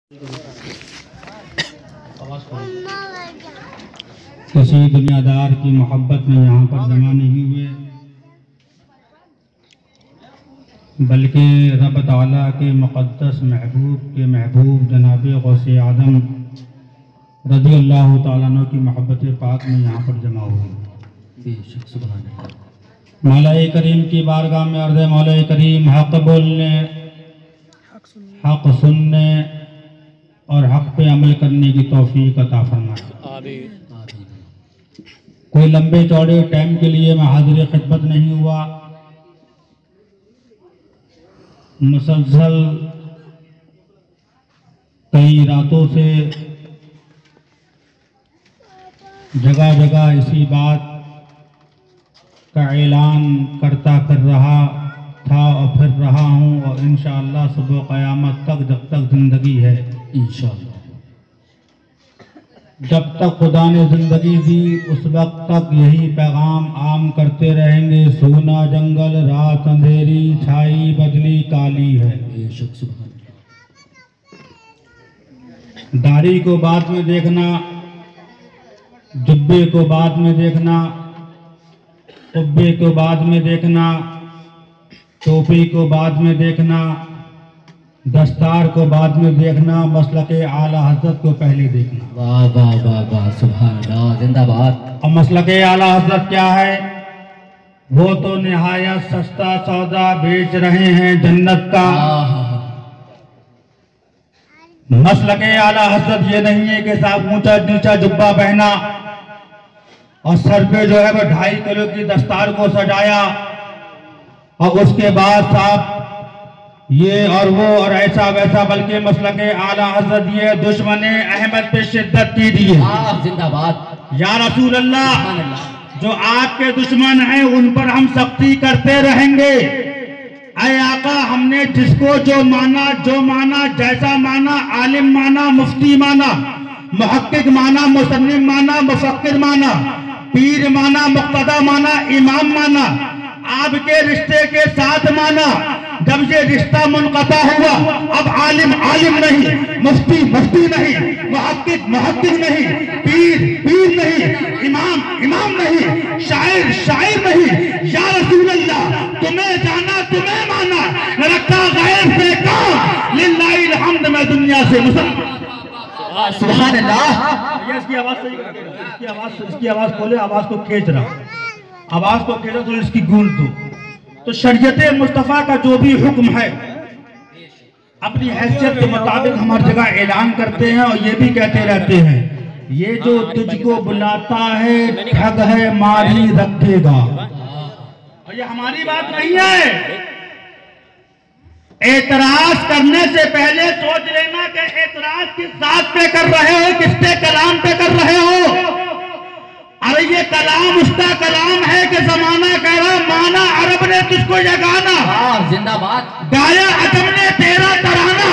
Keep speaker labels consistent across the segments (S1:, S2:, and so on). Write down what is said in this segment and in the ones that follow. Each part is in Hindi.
S1: किसी दुनियादार की मोहब्बत में यहाँ पर जमा नहीं हुए, बल्कि रब ताला के मुक़द्दस महबूब के महबूब जनाब गौसे आदम रज़ी अल्लाह ताला अन्हु की मोहब्बत पाक में यहाँ पर जमा हुए। मौला करीम की बारगाह में अर्ज़ है, मौला करीम हक़ बोलने, हक़ सुनने और हक़ पे अमल करने की तौफीक अता फरमाए। कोई लंबे चौड़े टाइम के लिए मैं हाज़िर खिदमत नहीं हुआ, मुसलसल कई रातों से जगह जगह इसी बात का ऐलान करता कर रहा था और फिर रहा हूँ, और इंशाअल्लाह सुबह क़यामत तक जब तक ज़िंदगी है, इंशाअल्लाह जब तक खुदा ने ज़िंदगी दी उस वक्त तक यही पैगाम आम करते रहेंगे। सोना जंगल रात अंधेरी, छाई बदली काली है। दाढ़ी को बाद में देखना, जुब्बे को बाद में देखना, कुब्बे को बाद में देखना, टोपी को बाद में देखना, दस्तार को बाद में देखना, मसलके आला हज़रत को पहले देखना।
S2: वाह वाह वाह वाह, सुभान अल्लाह, जिंदाबाद।
S1: और मसलके आला हज़रत क्या है? वो तो निहायत सस्ता सौदा बेच रहे हैं जन्नत का। मसलके आला हज़रत ये नहीं है कि साहब ऊंचा नीचा जुब्बा पहना और सर पे जो है वो 2.5 किलो की दस्तार को सजाया और उसके बाद साहब ये और वो और ऐसा वैसा, बल्कि मसलके आला हज़रत ये दुश्मने अहमद पे शिद्दत की दी है।
S2: जिंदाबाद
S1: या रसूल अल्लाह, जो आपके दुश्मन हैं उन पर हम सख्ती करते रहेंगे। ऐ आका, हमने जिसको जो माना जैसा माना, आलिम माना, मुफ्ती माना, मुहक्किक माना, मुसन्निफ माना, मुफक्किर माना, पीर माना, मुक्तदा माना, इमाम माना, आपके रिश्ते के साथ माना। जब ये रिश्ता मुनक़ता हुआ, अब आलिम आलिम नहीं, मुफ्ती मुफ्ती नहीं, मुहक्किक मुहक्किक नहीं, पीर पीर नहीं, इमाम इमाम नहीं, शायर शायर नहीं। या रसूल अल्लाह, तुम्हें जाना तुम्हें माना, रखा गैर पे काम, लिल्लाहिल हम्द में दुनिया से मुसलमान।
S2: सुभान अल्लाह।
S1: इसकी आवाज सही करके, इसकी आवाज खोले, आवाज को खींच रहा, आवाज को खींचो तो इसकी गूंज दो। तो शरीयत मुस्तफ़ा का जो भी हुक्म है अपनी हैसियत के मुताबिक हम हर जगह ऐलान करते हैं और ये भी कहते रहते हैं, ये जो तुझको बुलाता है ठग है मारी रखेगा। और ये हमारी बात नहीं है। एतराज करने से पहले सोच लेना कि एतराज किस बात पे कर रहे हो, किसके कलाम पे कर रहे हो। अरे ये कलाम उसका कलाम है कि जमाना कह रहा माना अरब ने तुझको ये गाना,
S2: जिंदाबाद।
S1: गाया अजम ने तेरा तराना,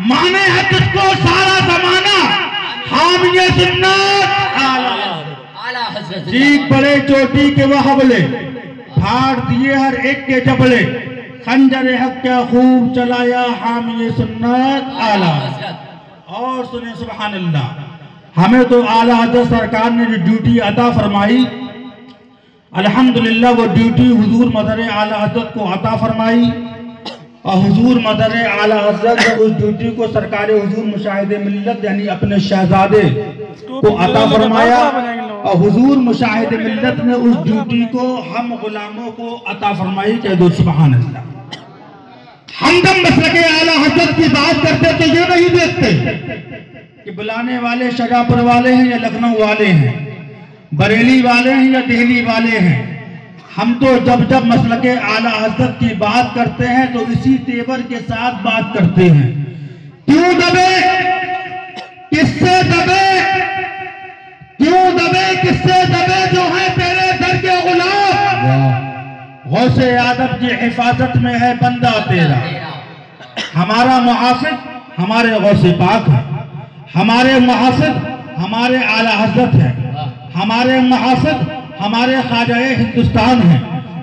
S1: माने है तुझको सारा जमाना, हम ये सुन्नत
S2: आला हज़रत।
S1: चीख पड़े चोटी के वह हवले, फाड़ दिए हर एक के जबले, खंजर हक क्या खूब चलाया, हम ये सुन्नत आला। और सुने सुभान अल्लाह, हमें तो आला हज़रत सरकार ने जो ड्यूटी अता फरमाई, अल्हम्दुलिल्लाह वो ड्यूटी हुजूर मदर आला हज़रत को अता फरमाई। और हुजूर मदर आला हज़रत ने उस ड्यूटी को सरकार हुजूर मुशाहिदे मिल्लत यानी अपने शहजादे को अता फरमाया, और हुजूर मुशाहिदे मिल्लत ने उस ड्यूटी को हम गुलामों को अता फरमाई। कह दो सुभान अल्लाह। हम जब मसलके आला हज़रत की बात करते तो ये नहीं देखते कि बुलाने वाले शाहजहांपुर वाले हैं या लखनऊ वाले हैं, बरेली वाले हैं या दिल्ली वाले हैं। हम तो जब जब मसलके आला हज़रत की बात करते हैं तो इसी तेवर के साथ बात करते हैं। क्यों दबे, किससे दबे, क्यों दबे, किससे दबे, जो है तेरे दर के गुलाम। गौसे आदम की हिफाजत में है बंदा तेरा। हमारा मुहाफिज हमारे गौसे पाक है, हमारे मुहाफिज हमारे आला हज़रत है, हमारे मुहाफिज हमारे ख्वाजा हिंदुस्तान है,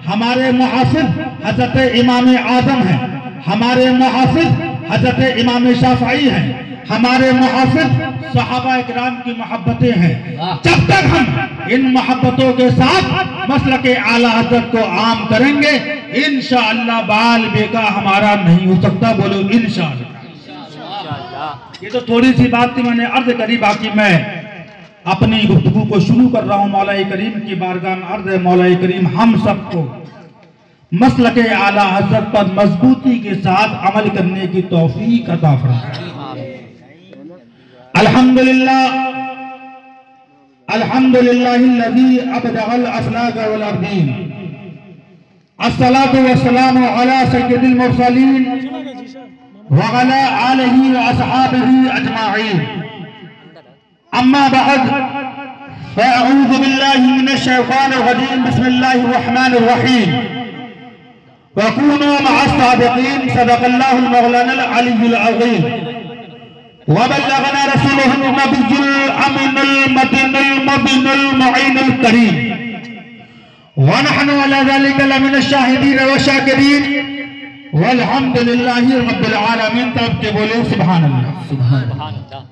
S1: हमारे मुहाफिज हज़रत इमाम आज़म है, हमारे मुहाफिज हजरत इमाम शाफई हैं, हमारे मुहाफिज सहाबा इकराम की मोहब्बतें हैं। जब तक हम इन मोहब्बतों के साथ मसलक आला हजरत को आम करेंगे, इंशाअल्लाह बाल बेका हमारा नहीं हो सकता। बोलो इंशाअल्लाह। ये तो थोड़ी सी बात थी, मैंने अर्ज करी, बाकी मैं अपनी गुफ्तगू को शुरू कर रहा हूँ। मौला करीम की बारगाह में अर्ज है, मौला करीम हम सबको मसलक आला हजरत पर मजबूती के साथ अमल करने की तौफीक अता फरमाए। अल्हम्दुलिल्लाह अल्हम्दुलिल्लाहिल्लज़ी अबदअल अफलाक वल अर्दीन, अस्सलातु वस्सलामु अला सय्यदिल मुरसलीन व अला आलिहि व अस्हाबिहि अजमाईन। अम्मा बअद, फअऊज़ु बिल्लाहि मिनश शैतानिर रजीम, बिस्मिल्लाहिर रहमानिर रहीम। वकूनू मअस-सादिक़ीन, सदक़ल्लाहुल मौलानाल अलियुल अज़ीम। वबल्लगना रसूलुहुन नबियुल अमीनुल मतीनुल मुबीनुल मुईनुल करीम। वनहनु अला ज़ालिका लमिनश शाहिदीन व शाकिरीन वल्हम्दुलिल्लाहि रब्बिल आलमीन। तब के बोले सुभान अल्लाह।
S2: सुभान अल्लाह।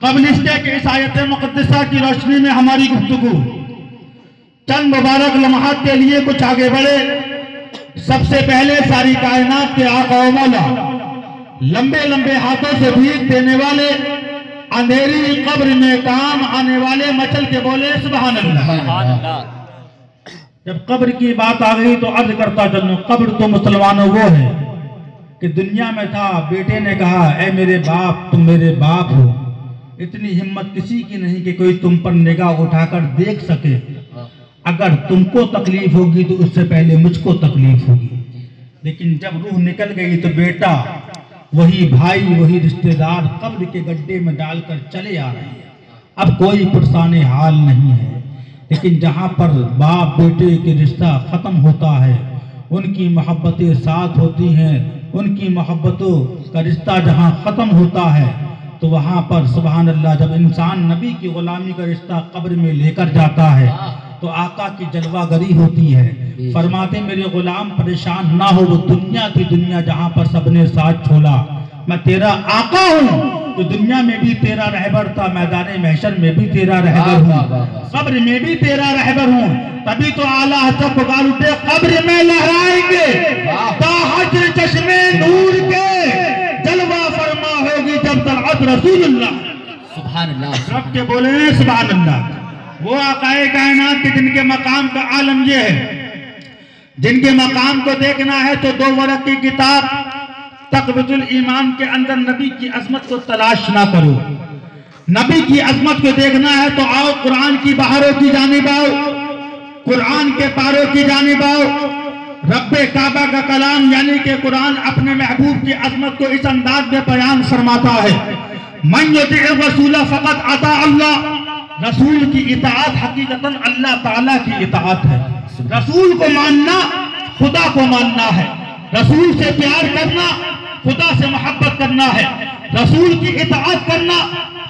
S1: क़ब्ल इसके कि इस आयत मुक़द्दसा की रोशनी में हमारी गुफ्तगू चंद मुबारक लम्हात के लिए कुछ आगे बढ़े, सबसे पहले सारी कायनात के आका व मौला, लंबे लंबे हाथों से भीख देने वाले, अंधेरी कब्र में काम आने वाले, मचल के बोले सुभान अल्लाह। जब कब्र की बात आ गई तो अर्ज करता चलूं, कब्र तो मुसलमानों वो है कि दुनिया में था, बेटे ने कहा ऐ मेरे बाप तुम मेरे बाप हो। इतनी हिम्मत किसी की नहीं कि कोई तुम पर निगाह उठाकर देख सके। अगर तुमको तकलीफ होगी तो उससे पहले मुझको तकलीफ होगी। लेकिन जब रूह निकल गई तो बेटा, वही भाई, वही रिश्तेदार कब्र के गड्ढे में डालकर चले आ रहे हैं। अब कोई पुरसाने हाल नहीं है। लेकिन जहाँ पर बाप बेटे के रिश्ता खत्म होता है, उनकी मोहब्बतें साथ होती हैं, उनकी मोहब्बतों का रिश्ता जहाँ खत्म होता है तो वहाँ पर सुभान अल्लाह, जब इंसान नबी की गुलामी का रिश्ता कब्र में लेकर जाता है तो आका की जलवागरी होती है। फरमाते मेरे गुलाम परेशान ना हो, वो दुनिया की दुनिया जहाँ पर सबने साथ छोड़ा, मैं तेरा आका हूँ तो दुनिया में भी तेरा रहबर था, मैदान महशर में भी तेरा रहबर हूँ, कब्र में भी तेरा रहबर हूँ। तभी तो आला हजरत पुकार उठे, कब्र में लहराएंगे ताहज चश्मे नूर के, जलवा फरमा होगी जब तलअत रसूलुल्लाह।
S2: सुभान अल्लाह।
S1: रब के बोले सुभान अल्लाह। वो आकाए कायनात के जिनके मकाम का आलम ये है, जिनके मकाम को देखना है तो 2 वरक़ की किताब तक़वीजुल ईमान के अंदर नबी की अजमत को तलाश ना करो। नबी की अजमत को देखना है तो आओ कुरान की बहारों की जानिब आओ, कुरान के पारों की जानिब आओ। रब्बे काबा का कलाम यानी कि कुरान अपने महबूब की अजमत को इस अंदाज में बयान फरमाता है, मन युतिअ रसूला फ़क़द अता अल्लाह। रसूल की इताअत हकीकतन अल्लाह ताला की इताअत है। रसूल को मानना खुदा को मानना है, रसूल से प्यार करना खुदा से मोहब्बत करना है, रसूल की इताअत करना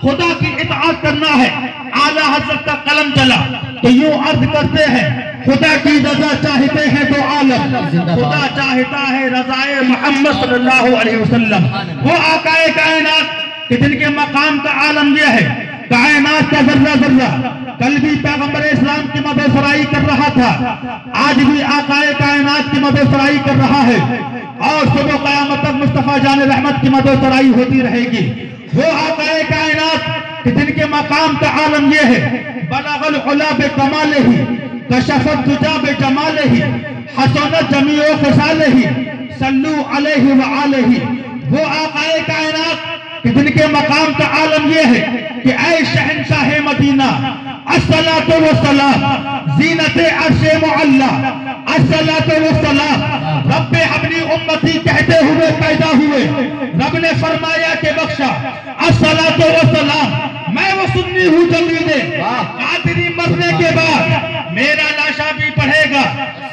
S1: खुदा की इताअत करना है। आला हज़रत का कलम चला तो यूं अर्ज करते हैं, खुदा की रजा चाहते हैं तो आलम, खुदा चाहता है रजाए मोहम्मद सल्लल्लाहु अलैहि वसल्लम। वो आकाए कायनात कि जिनके मकाम का आलम यह है, कायनात का जर्रा जर्रा कल भी पैगंबर इस्लाम की मददसराई कर रहा था, आज भी आकाए कायनात की मददसराई कर रहा है और सुबह क़यामत तक मुस्तफा जान रहमत की मददसराई होती रहेगी। वो आकाए कायनात कि जिनके मकाम का आलम ये है, बलगल उला बिकमालिही कशफत दुजा बिजमालिही हसनत जमीओ खसालिही सल्लू अलैहि व आलिही। वो आकाए कायनात कि जिनके मकाम का आलम यह है कि ऐ शहंशाह मदीना अस्सलातु वस्सलाम ज़ीनत अर्शे मुअल्ला, अस्सलातु वस्सलाम रब्बे अपनी उम्मती कहते हुए पैदा हुए, रब ने फरमाया कि बख्शा अस्सलातु वस्सलाम। मैं वो सुन्नी हूँ जल्दी दे, कादरी मरने के बाद मेरा लाशा भी पढ़ेगा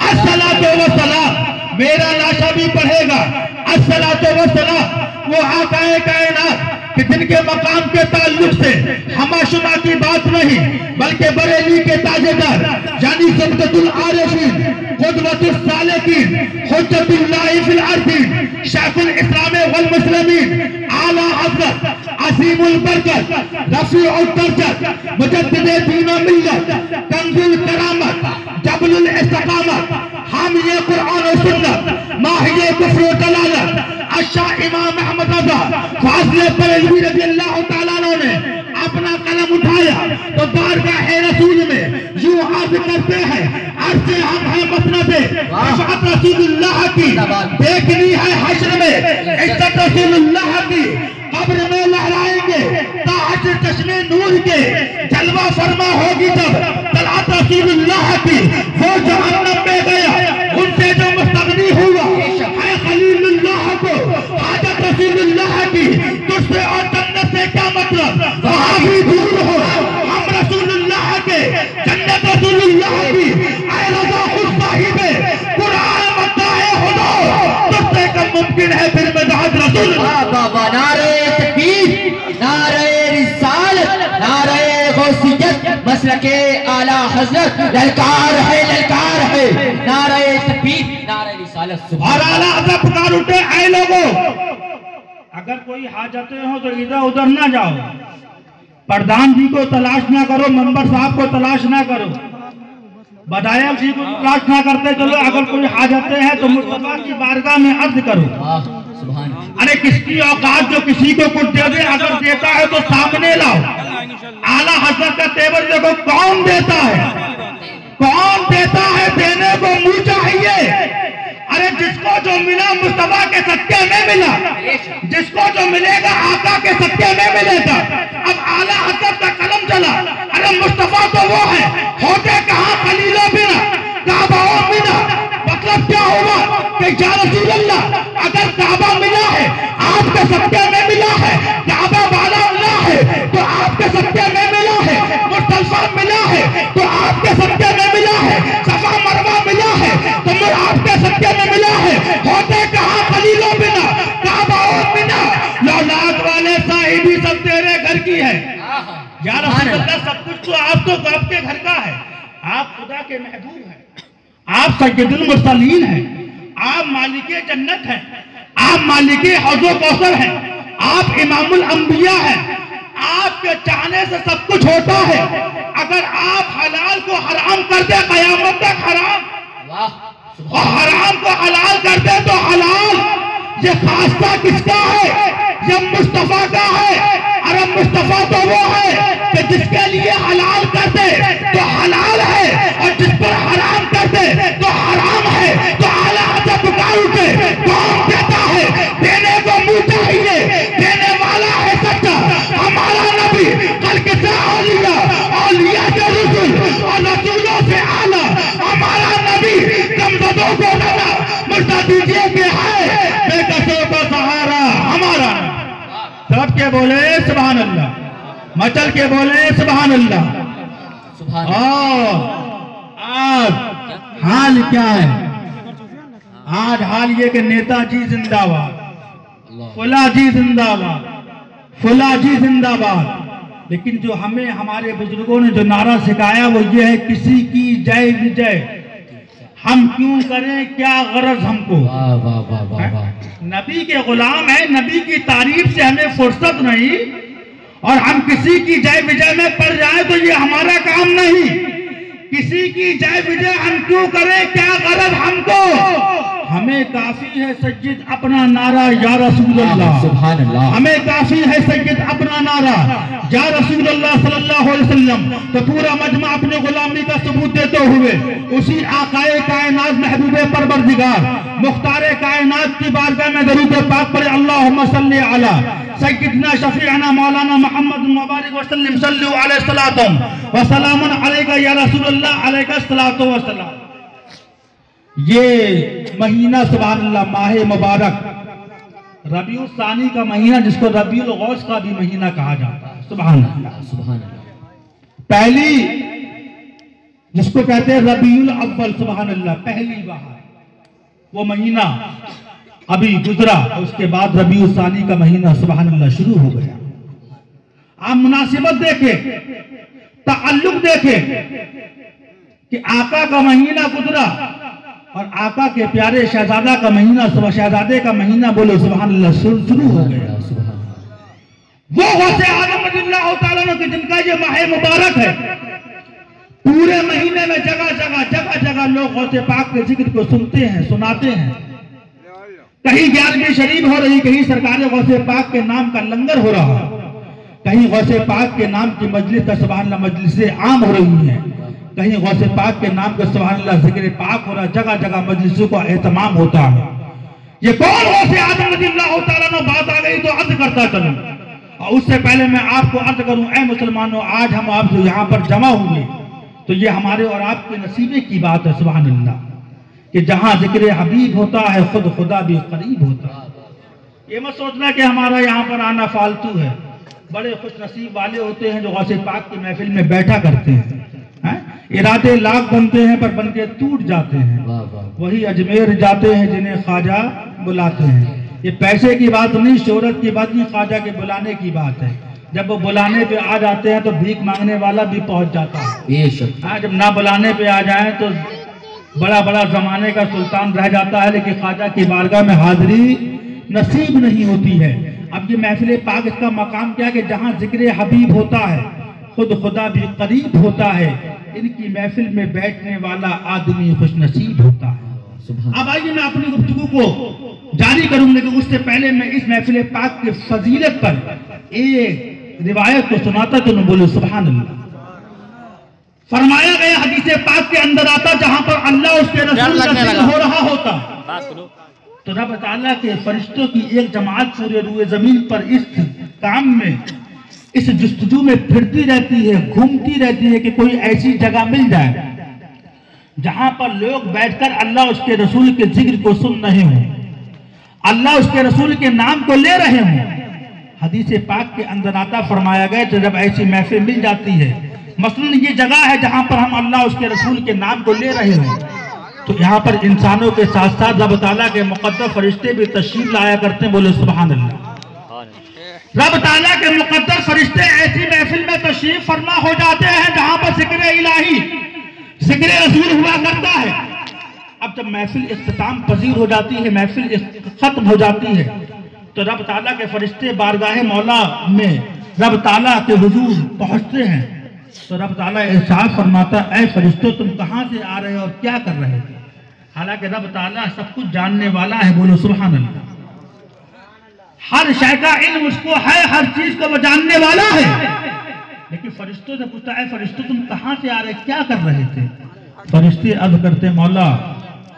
S1: अस्सलातु वस्सलाम, मेरा लाशा भी पढ़ेगा अस्सलातु वस्सलाम। वो आकाए कायनात कि जिनके मकाम के ताल्लुक से हमाशुमा की बात नहीं बल्कि बरेली के ताजेदार यानी ज़ब्तुल आरिफीन क़ुदवतुस सालिकीन हुज्जतुल्लाह फिल अर्दीन शेखुल इस्लाम वल मुस्लिमीन आला हज़रत अज़ीमुल बरकत रफ़ीउद दरजत मुजद्दिदे दीन व मिल्लत कंजुल करामत जबलुल इस्तिक़ामत हामिए कुरान और सुन्नत माहिए कुफ्र व दलालत अशा इमाम अहमद रज़ा फाज़िल बरेलवी रज़ियल्लाहु तआला अन्हु ने अपना कलम उठाया तो बारगाह रसूल में यूं अर्ज करते हैं अर्ज़े हम हैं मसनदे शफ़ाअत रसूलुल्लाह की देखनी है हश्र में इज्जत रसूलुल्लाह की कब्र में लहराएंगे ताज चश्मे नूर के जलवा फरमा होगी जब तलअत रसूलुल्लाह की वो जहन्नम में गया उनसे जो मुस्तगनी हुआ है खलीलुल्लाह को हाजत रसूलुल्लाह की तुझसे और जन्नत से क्या मतलब वहाँ भी दूर हो हम रसूलुल्लाह के जन्नत रसूलुल्लाह की ऐ रज़ा खुद साहिबे कुरान मद्दाए खुदा तुझसे कम मुमकिन है फिर मदद रसूलुल्लाह
S2: बाबा नारे तकबीर नारे रिसालत नारे गौसियत मसलके आला हज़रत ललकार है नारे तकबीर नारे रिसालत
S1: और आला हज़रत पुकार उठे ऐ लोगों अगर कोई हाजतें हो तो इधर उधर ना जाओ प्रधान जी को तलाश ना करो मेंबर साहब को तलाश ना करो बदायूं जी को तलाश ना करते चलो अगर कोई हाजतें हैं तो मुस्तफा की बारगाह में अर्ज करो अरे किसकी औकात जो किसी को कुछ दे दे अगर देता है तो सामने लाओ आला हज़रत का तेवर देखो कौन देता है देने को मुंह चाहिए अरे जिसको जो मिला मुस्तफा के सत्य में मिला जिसको जो मिलेगा आका के सत्य में मिलेगा अब आला हज़रत का कलम चला अरे मुस्तफा तो वो है होते कहां खलीलो बिना काबा बिना मतलब क्या हुआ कि या रसूल अल्लाह अगर काबा मिला है आपके सत्य में मिला है काबा वाला अल्लाह है तो आपके सत्य में मिला है मुस्तफा मिला है तो आपके सत्य में मिला है सफा मरवा मिला है तो आपके सत्य में मिला है होते कहां खलीलो बिना काबा बिना लौलाद वाले साहिबी सब तेरे घर की है या रसूल अल्लाह सब कुछ तो आपके घर का है आप खुदा के महबूब हैं आप सय्यदुल मुरसलीन हैं आप मालिके जन्नत हैं आप मालिके हौज़ कौसर हैं आप इमामुल अंबिया हैं आपके चाहने से सब कुछ होता है अगर आप हलाल को हराम कर दे क़यामत तक हराम और हराम को हलाल कर दे तो हलाल ये खासा किसका है ये मुस्तफा का है अरे मुस्तफा तो वो है कि जिसके लिए हलाल कर दे तो हलाल है और जिस पर हराम कर दे तो हराम है तो आला हज़रत पुकार उठे कौन देता है देने को मुंह चाहिए देने वाला है सच्चा हमारा नबी कल्कि से औलिया से रसूल और रसूलों से आला हमारा नबी गमज़दों को नज़र मुर्दा दीजिए कि है बेकसों का सहारा हमारा सब के बोले सुभान अल्लाह मचल के बोले सुभान अल्लाह आज हाल क्या है आज हाल ये कि नेताजी जिंदाबाद फुलाजी जिंदाबाद फुलाजी जिंदाबाद लेकिन जो हमें हमारे बुजुर्गों ने जो नारा सिखाया वो ये है किसी की जय विजय हम क्यों करें क्या गरज हमको नबी के गुलाम है नबी की तारीफ से हमें फुर्सत नहीं और हम किसी की जय विजय में पड़ जाए तो ये हमारा काम नहीं किसी की जय विजय हम क्यों करें क्या गरज हमको हमें काफी है सज्जिद अपना नारा या रसूल अल्लाह सुभान अल्लाह हमें काफी है सज्जिद अपना नारा या रसूल अल्लाह सल्लल्लाहु अलैहि वसल्लम तो पूरा मजमा अपने गुलामी का सबूत देते हुए उसी आकाए कायनात महबूबे परवरदिगार मुख्तारे कायनात की बारगाह में दरूद पाक पढ़े अल्लाहुम्मा सल्ली अला सय्यिदना शफीअना मौलाना मुहम्मद मुबारक वसल्लम सल्लु अलैहि सलातुम व सलामुन अलैका या रसूल अल्लाह अलैका सलातु व सलाम। ये महीना सुभान अल्लाह माह मुबारक रबीउल सानी का महीना जिसको रबीउल गौस का भी महीना कहा जाता है सुभान अल्लाह सुभान अल्लाह पहली जिसको कहते हैं रबीउल अव्वल सुभान अल्लाह पहली बहार वो महीना अभी गुजरा उसके बाद रबीउल सानी का महीना सुभान अल्लाह शुरू हो गया। आप मुनासिबत देखें, ताल्लुक देखें कि आका का महीना गुजरा और आका के प्यारे शहजादा का महीना, शहजादे का महीना, बोलो सुभान अल्लाह, शुरू हो गया। वो गौसे आजम रज़ियल्लाहु ताला अन्हु कि जिनका ये माह मुबारक है, पूरे महीने में जगह जगह लोग गौसे पाक के जिक्र को सुनते हैं, सुनाते हैं। कहीं 11वीं शरीफ हो रही, कहीं सरकार गौसे पाक के नाम का लंगर हो रहा, कहीं गौसे पाक के नाम की मजलिस का सुभान अल्लाह मजलिसें आम हो रही हैं, कहीं गौसे पाक के नाम का सुभान अल्लाह जिक्र पाक हो रहा, जगह जगह मजलिसों का एहतमाम होता है। ये कौन गौसे आजम रज़ियल्लाहु ताला अन्हु, बात आ गई तो अर्ज करता चलूं। और उससे पहले मैं आपको अर्ज करूं, ऐ मुसलमानों, आज हम आप जो यहाँ पर जमा हुए तो ये हमारे और आपके नसीबे की बात है सुभान अल्लाह, कि जहां जिक्र हबीब होता है खुद खुदा भी करीब होता है। ये मत सोचना कि हमारा यहाँ पर आना फालतू है। बड़े खुश नसीब वाले होते हैं जो गौसे पाक की महफिल में बैठा करते हैं। इरादे लाख बनते हैं पर बनके टूट जाते हैं। वही अजमेर जाते हैं जिन्हें ख्वाजा बुलाते हैं। ये पैसे की बात नहीं, शोहरत की बात नहीं, ख्वाजा के बुलाने की बात है। जब वो बुलाने पे आ जाते हैं तो भीख मांगने वाला भी पहुंच जाता है। जब ना बुलाने पे आ जाए तो बड़ा बड़ा जमाने का सुल्तान रह जाता है, लेकिन ख्वाजा की बारगाह में हाजिरी नसीब नहीं होती है। अब ये महफिल पाक, इसका मकाम क्या है कि जहाँ जिक्र हबीब होता है खुद खुदा भी करीब होता है। इनकी महफिल में बैठने वाला आदमी खुश नसीब होता है। अब आइए मैं अपनी गुफ्तगू को जारी करूंगा, कि उससे पहले मैं इस महफिल पाक की फजीलत पर एक रिवायत को सुनाता तो न बोलो सुभान अल्लाह। फरमाया गया हदीस पाक के अंदर आता, जहां पर अल्लाह उसके रसूल का जिक्र हो रहा होता तो रब ताला के फरिश्तों की एक जमात पूरे रूए जमीन पर इस काम में, इस जुस्तजू में फिरती रहती है, घूमती रहती है कि कोई ऐसी जगह मिल जाए जहां पर लोग बैठकर अल्लाह उसके रसूल के जिक्र को सुन रहे हों, अल्लाह उसके रसूल के नाम को ले रहे हों। हदीस पाक के अंदर आता, फरमाया गया तो जब ऐसी महफिल मिल जाती है, मसलन ये जगह है जहां पर हम अल्लाह उसके रसूल के नाम को ले रहे हों, तो यहाँ पर इंसानों के साथ साथ रब ताला के मुकद्दस फरिश्ते भी तशरीफ लाया करते हैं। बोले सुभान अल्लाह। रब ताला के मुकद्दस फरिश्ते ऐसी महफिल में तशरीफ फरमा हो जाते हैं जहां पर जिक्र इलाही, जिक्र रसूल हुआ करता है। अब जब महफिल इख्तिताम पजीर हो जाती है, महफिल खत्म हो जाती है, तो रब ताला के फरिश्ते बारगाह मौला में रब ताला के हुजूर पहुंचते हैं। तो रब ताला इरशाद फरमाता, ऐ फरिश्तों तुम कहां से आ रहे हो और क्या कर रहे थे। हालांकि रब ताला सब कुछ जानने वाला है। बोलो सुभान अल्लाह। हर शय का इल्म उसको है, हर चीज को वो जानने वाला है। लेकिन फरिश्तों से पूछता है, फरिश्तों तुम कहां से आ रहे, क्या कर रहे थे। फरिश्ते अर्ज करते, मौला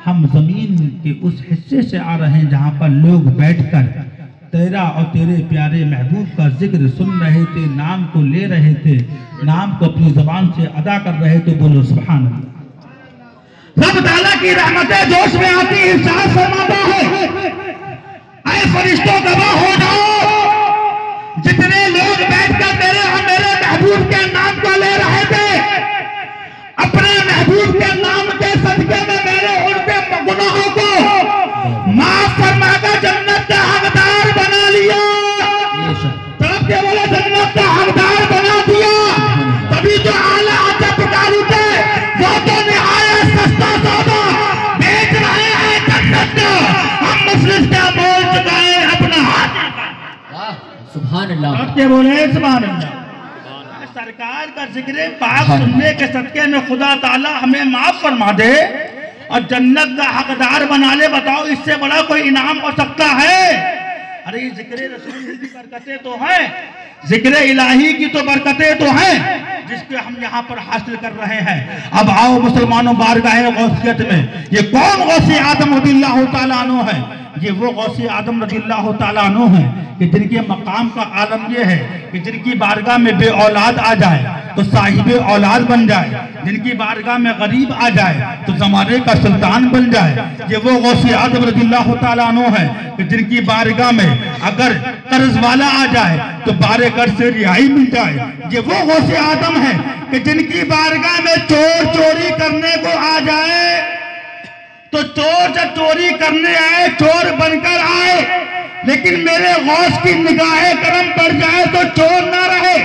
S1: हम जमीन के उस हिस्से से आ रहे हैं जहां पर लोग बैठकर तेरा और तेरे प्यारे महबूब का जिक्र सुन रहे थे, नाम को ले रहे थे, नाम को अपनी जबान से अदा कर रहे थे। बोलो सुभान अल्लाह। रब ताला की रहमतें जोश में आती, इरशाद फरमाता है, ऐ फरिश्तों गवाह हो जाओ, जितने लोग बैठकर तेरे और मेरे महबूब के नाम को ले रहे थे, अपने महबूब के नाम के सदके में मैंने उनके गुनाहों को माफ फरमाकर जन्नत का हकदार बना लिया। तब के बोले जन्नत का हकदार बना दिया। तभी तो आला अजब पुकार उठे, वो तो निहायत सस्ता सौदा बेच रहे हैं जन्नत का, हम मजलिस का बोल चुकाए अपना हाथ।
S2: सुभान अल्लाह।
S1: तब के बोले सुभान अल्लाह। सरकार का जिक्र पाक सुनने के सदके में खुदा ताला हमें माफ फरमा दे और जन्नत का हकदार बना ले। बताओ इससे बड़ा कोई इनाम हो सकता है। अरे ये जिक्र रसूल की बरकतें तो हैं, जिक्र इलाही की तो बरकतें तो हैं, जिसके हम यहाँ पर हासिल कर रहे हैं। अब आओ मुसलमानों, बारगाह गौसियत में ये कौन गौसे आदम रज़ियल्लाहु ताला अन्हु है। ये वो गौसे आदम रज़ियल्लाहु ताला अन्हु है कि जिनके मकाम का आलम ये है कि जिनकी बारगाह में बे औलाद आ जाए तो साहिबे औलाद बन जाए, जिनकी बारगाह में गरीब आ जाए तो जमाने का सुल्तान बन जाए। ये वो गौसे आदम रज़ियल्लाहु ताला अन्हु है कि जिनकी बारगाह में अगर कर्ज वाला आ जाए तो बारे कर्ज से रिहाई मिल जाए। ये वो गौसे आदम है कि जिनकी बारगाह में चोर चोरी करने को आ जाए तो चोर जब चोरी करने आए चोर बनकर आए, लेकिन मेरे गौस की निगाहे करम पड़ जाए तो चोर ना रहे,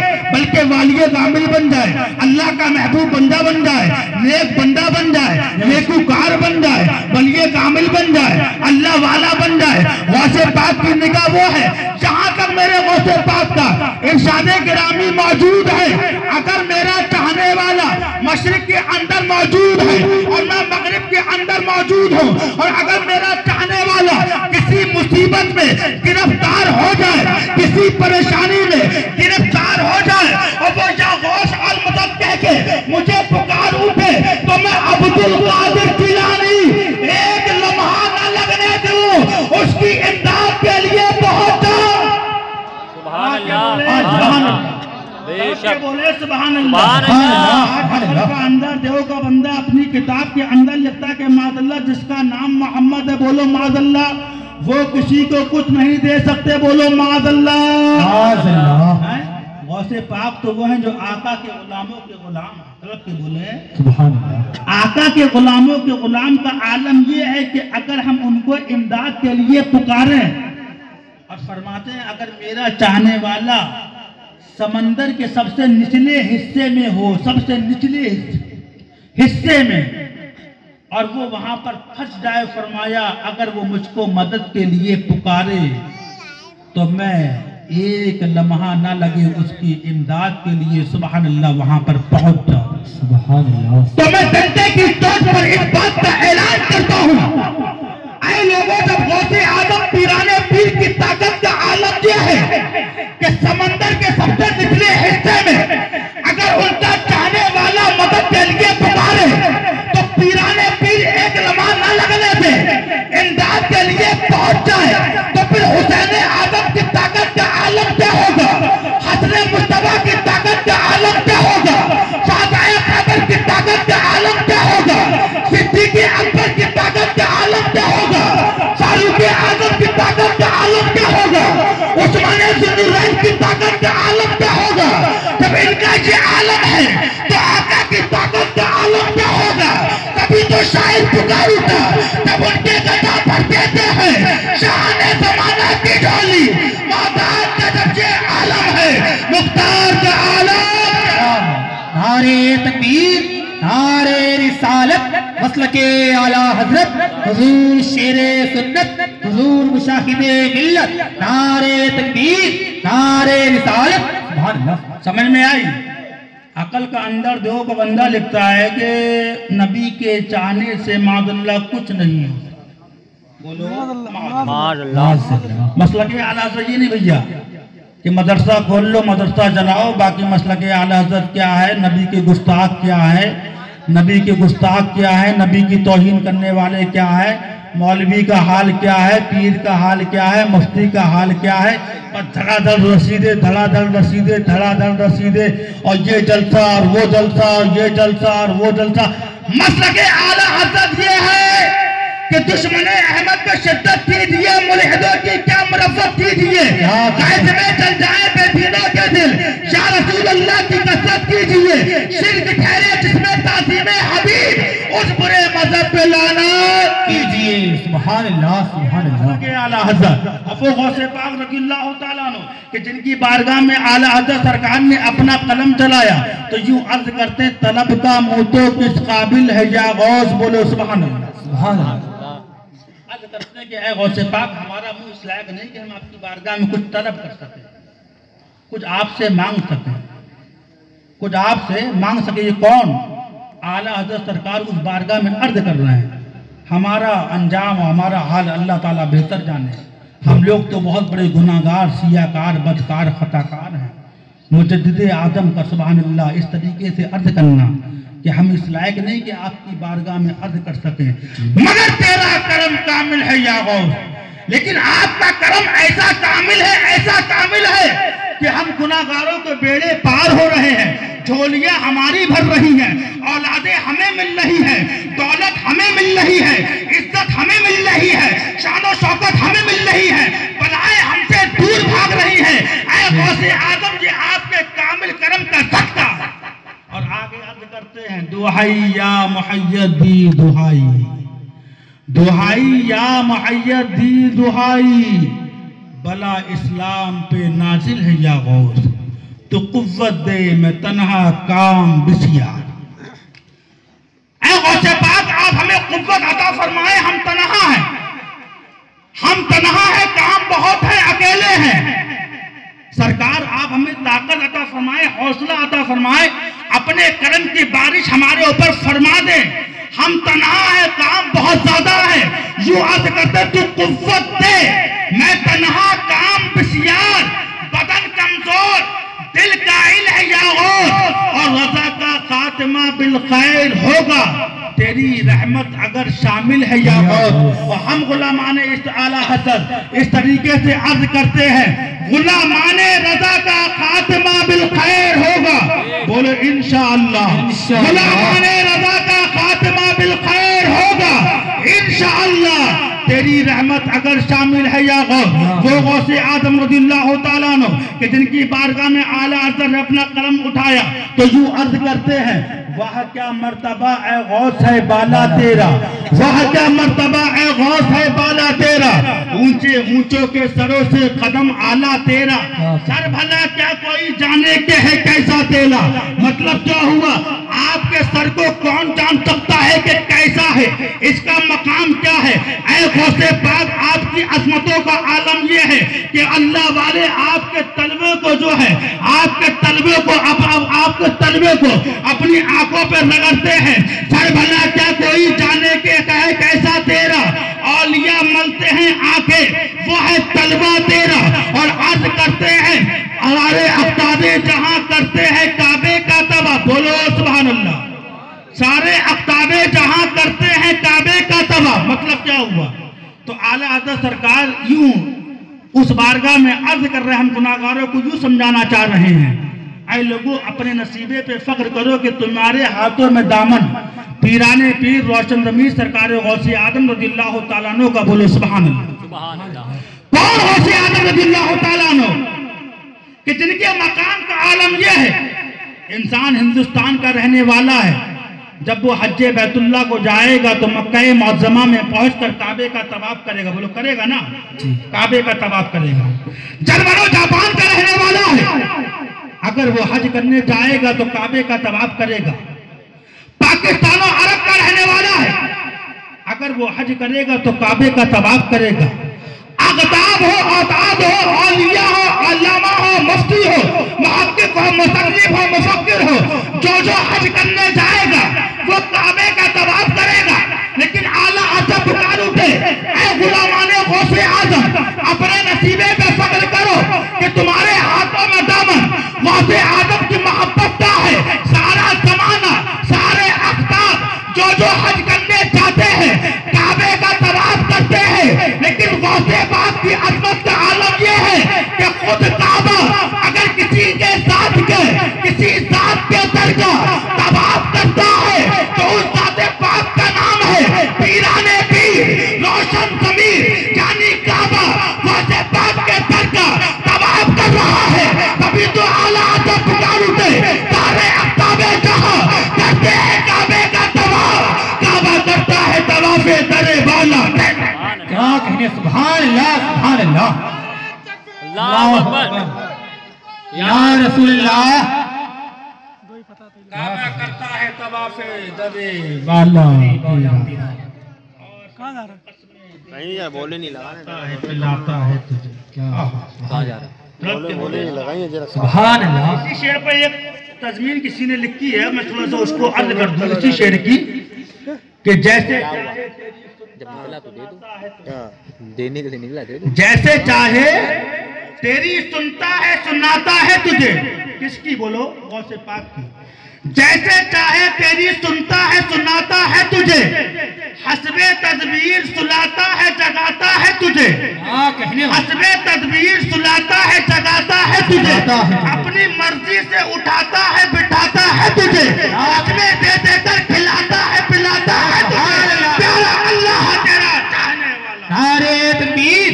S1: कामिल बन जाए, अल्लाह का महबूब बंदा बन जाए, नेक बंदा बन जाए, नेकूकार बन जाए, बलिए कामिल बन जाए, अल्लाह वाला बन जाए। गौसे पाक की निगाह वो है जहां तक मेरे गौसे पाक का इरशादे गिरामी मौजूद है। अगर मेरा चाहने वाला मशरिक के अंदर मौजूद है और मैं मगरिब के अंदर मौजूद हूँ, और अगर मेरा चाहने वाला किसी मुसीबत में गिरफ्तार हो जाए, किसी परेशानी में गिरफ्तार हो जाए और वो या गौस अल मदद कह के मुझे पुकार उठे, तो मैं अब्दुल कादिर जिलानी एक लम्हा न लगने दूं, उसकी इमदाद के लिए पहुंचा। बोले सुभान अल्लाह। अंदर देव का बंदा अपनी किताब के अंदर लिखता है कि माज़अल्लाह जिसका नाम मोहम्मद है, बोलो माज़अल्लाह, वो किसी को कुछ नहीं दे सकते, बोलो माज़अल्लाह। गौसे पाक तो वो हैं जो आका के गुलामों के गुलाम, तरफ के बोले सुभान अल्लाह। आका के गुलामों के गुलाम का आलम ये है कि अगर हम उनको इमदाद के लिए पुकारें, और फरमाते हैं अगर मेरा चाहने वाला समंदर के सबसे निचले हिस्से में हो, सबसे निचले हिस्से में, और वो वहां पर फंस जाए, फरमाया अगर वो मुझको मदद के लिए पुकारे तो मैं एक लम्हा ना लगे उसकी इमदाद के लिए सुभान अल्लाह वहां पर पहुंच जाऊं। सुभान अल्लाह। तो मैं डंडे की चोट पर इस बात का ऐलान करता हूं, ऐ लोगों, जब गौसे आदम पीराने पीर की ताकत का आलम यह है कि समंदर के सबसे निचले हिस्से में अगर उनका चाहने वाला मदद के लिए पुकारे तो पीराने पीर एक लम्हा न लगने से इमदाद के लिए पहुंच जाए, तो फिर हुसैन आदम की ताकत का आलम क्या होगा, हसन मुस्तफा की ताकत का आलम क्या होगा, शाहजाए खैबर की ताकत का आलम क्या होगा, सिद्दीक़ अकबर की ताकत का आलम क्या होगा, फारूक आजम की ताकत का आलम क्या होगा, उस्मान ज़ुन्नुरैन की ताकत का आलम क्या होगा। जब इनका ये आलम है तो आका की ताकत का आलम क्या होगा। कभी तो शायर पुकार उठा जब उनके गदा पर देते हैं शान ज़माना की डोली, मौदाद का जब ये आलम है, मुख्तार का आलम।
S2: नारे तकबीर, नारे रिसालत, मसलके आला हजरत, हुजूर शेरे सुन्नत, हुजूर मुशाहिदे मिल्लत, नारे तकबीर, नारे रिसालत। सुभान अल्लाह।
S1: समझ में आई? अकल का अंदर देव का बंदा लिखता है कि नबी के चाहने से माज़अल्लाह कुछ नहीं है, बोलो माज़अल्लाह। मसलके आला हज़रत ये नहीं भैया कि मदरसा खोल लो, मदरसा चलाओ, बाकी मसलके आला हज़रत क्या है, नबी के गुस्ताख क्या है, नबी के गुस्ताख क्या है, नबी की तौहीन करने वाले क्या है, मौलवी का हाल क्या है, पीर का हाल क्या है, मुफ्ती का हाल क्या है, और धड़ाधड़ रसीदे, धड़ाधड़ रसीदे, धड़ाधड़ रसीदे, और ये जलसा और वो जलसा और ये जलसा और वो जलसा। मसलके आला हज़रत ये है कि दुश्मने अहमद पे शिद्दत कीजिए, मुल्हिदों की क्या मरफ़त कीजिए, कैद में जल जाए बेदीनों के दिल, या रसूल अल्लाह की कसरत कीजिए, शिर्क ठहरे जिसमें ताज़ीमे हबीब, उस बुरे मज़हब पे लानत कीजिए।
S2: सुभान अल्लाह, सुभान अल्लाह।
S1: के आला हज़रत अबू गौसे पाक रज़ियल्लाहु तआला अन्हु कि जिनकी बारगाह में आला हज़रत सरकार ने अपना कलम चलाया तो यूं अर्ज करते हैं, तलब का मुँह तो किस काबिल है या गौस, बोलो सुभान अल्लाह।
S2: सुभान अल्लाह।
S1: करते कि ऐ गौसे पाक हमारा मुंह इस लायक नहीं कि हम आपकी बारगाह में कुछ तलब कर सकें, कुछ आपसे मांग सकें, कुछ आपसे मांग सके। ये कौन? आला हज़रत सरकार उस बारगाह में अर्ज कर रहे हैं। हमारा अंजाम, हमारा हाल अल्लाह ताला बेहतर जाने। हम लोग तो बहुत बड़े गुनाहगार, सियाकार, बदकार, खताकार हैं। मुजद्दिद आदम का सुभान अल्लाह इस तरीके से अर्ज करना कि हम इस लायक नहीं कि आपकी बारगाह में अर्ज कर सकें, मगर तेरा करम कामिल है या गौस। लेकिन आपका करम ऐसा कामिल है, ऐसा कामिल है कि हम गुनाहगारों के बेड़े पार हो रहे हैं, झोलियां हमारी भर रही हैं, औलादे हमें मिल रही है, दौलत हमें मिल रही है, इज्जत हमें मिल रही है, शानो शौकत हमें मिल रही है, बलाएं हमसे दूर भाग रही है। ऐ गौसे आजम जी आपके कामिल करम का सदका। और आगे अर्ज करते हैं, दुहाई या मुहय्यद दी दुहाई, दुहाई या मुहय्यद दी दुहाई, बला इस्लाम पे नाजिल है या गौस। तो कुव्वत दे मैं तन्हा काम बिसिया। ऐ गौसे पाक आप हमें कुव्वत अता फरमाए, हम तन्हा हैं, हम तन्हा है, काम बहुत है, अकेले हैं। सरकार आप हमें ताकत अता फरमाए, हौसला अता फरमाए, अपने करम की बारिश हमारे ऊपर फरमा दे। हम तन्हा है, काम बहुत ज्यादा है, यूं अर्ज करते तू कुव्वत दे मैं तन्हा काम बिसियार, बदन कमजोर दिल काइल है या और रजा का खात्मा बिल खैर होगा, तेरी रहमत अगर शामिल है या और हम गुलामाने इस आला हज़रत इस तरीके से अर्ज करते हैं, गुलामाने रजा का खात्मा बिल खैर होगा, बोलो इंशाअल्लाह। गुलामाने रजा का खात्मा बिल खैर होगा इंशाअल्लाह, तेरी रहमत अगर शामिल है या वो गौसे आदम रज़ियल्लाहु ताला अन्हु कि जिनकी बारगाह में आला हज़रत ने अपना कलम उठाया तो यूं अर्ज करते हैं, वह क्या मर्तबा ए गौस है बाला तेरा, वह क्या मर्तबा ए गौस है बाला तेरा, ऊंचे ऊंचों के सरों से कदम आला तेरा, सर भला क्या कोई जाने के है कैसा तेला। मतलब क्या हुआ, आपके सर को कौन जान सकता है कि कैसा है, इसका मकाम क्या है। ऐ गौसे पाक आपकी अजमतों का आलम यह है कि अल्लाह वाले आपके तलबे को जो है, आपके तलबे को आपके तलबे को अपनी आंखों पर रगड़ते हैं, सर भला क्या कोई जाने के कहे कैसा तेरा, औलिया मलते हैं आंखें वो है तलबा तेरा, और अर्ज करते हैं हमारे अफ्ताबे जहां करते हैं काबे का तबा, बोलो सुभान अल्लाह। सारे अफ्ताबे जहां करते हैं काबे का तबा, मतलब क्या हुआ, तो आला हज़रत सरकार यूं उस बारगाह में अर्ज कर रहे हैं, हम गुनाहगारों को यूं समझाना चाह रहे हैं, ऐ लोगों अपने नसीबे पे फख्र करो कि तुम्हारे हाथों में दामन, पीराने पीर रोशन ज़मीर सरकार गौसे आदम रज़ियल्लाहु ताला अन्हु का, बोलो सुभान अल्लाह। कौन गौसे आदम रज़ियल्लाहु ताला अन्हु कि जिनके मकाम का आलम यह है, इंसान हिंदुस्तान का रहने वाला है, जब वो हज्जे बैतुल्लाह को जाएगा तो मक्का मुअज़्ज़मा में पहुंचकर काबे का तवाफ करेगा, बोलो करेगा ना, काबे का तवाफ करेगा। जर्मनो जापान का रहने वाला है, अगर वो हज करने जाएगा तो काबे का तवाफ करेगा। पाकिस्तान और अरब का रहने वाला है, अगर वो हज करेगा तो काबे का तवाफ करेगा। अगताब हो, औताब हो, औलिया हो, अल्लामा हो, मुफ्ती हो, मुहक्किक हो, मुसन्निफ हो, मुफक्किर हो, जो हज करने जाएगा वो काबे का तवाफ करेगा। लेकिन आला हज़रत पुकार उठे, ऐ गुलामाने गौसे आज़म अपने नसीबे पे फख्र करो कि तुम्हारे हाथों में दामन, गौसे आज़म की मोहब्बत का है। सारा जमाना, सारे अख्ताब जो हज करने जाते हैं काबे का तवाफ करते हैं, लेकिन गौसे पाक की अज़मत का आलम यह है कि खुद काबा अगर किसी के साथ के किसी जात के दरगाह तवाफ करता है तो उस जाते पाक का नाम है पीराने पीर रोशन ज़मीर, यानी काबा गौसे पाक के दरगाह तवाफ कर रहा है। तभी तो आला हज़रत पुकार उठे, सारे अफ्ताबे जहां करते हैं काबे का तवाफ, काबा करता है तवाफे दरे वाला। क्या कहने, सुभान अल्लाह, सुभान अल्लाह, अल्लाहु अकबर या रसूलल्लाह। काबा करता है तवाफे दरे वाला,
S3: नहीं यार बोले नहीं लगाने,
S1: पिलाता है तुझे, क्या
S2: कहाँ जा रहा है,
S3: बोले नहीं लगाइए जरा।
S2: सुभान अल्लाह।
S1: इसी शेर पर एक तज़मीन किसी ने लिखी है, मैं थोड़ा सा उसको अर्ज कर दूं इसी शेर की कि जैसे
S2: जब निकला तो दे दो, देने के लिए निकला दे दो।
S1: जैसे चाहे तेरी सुनता है सुनाता है तुझे, किसकी, बोलो गौसे पाक की। जैसे चाहे तेरी सुनता है सुनाता है तुझे, हस्बे तदबीर सुलाता है जगाता है तुझे, हस्बे तदबीर सुलाता है जगाता है तुझे, अपनी मर्जी से उठाता है बिठाता है तुझे, हस्बे दे देकर खिलाता है पिलाता है तुझे, प्यारा अल्लाह तेरा चाहने वाला। नारे तकबीर,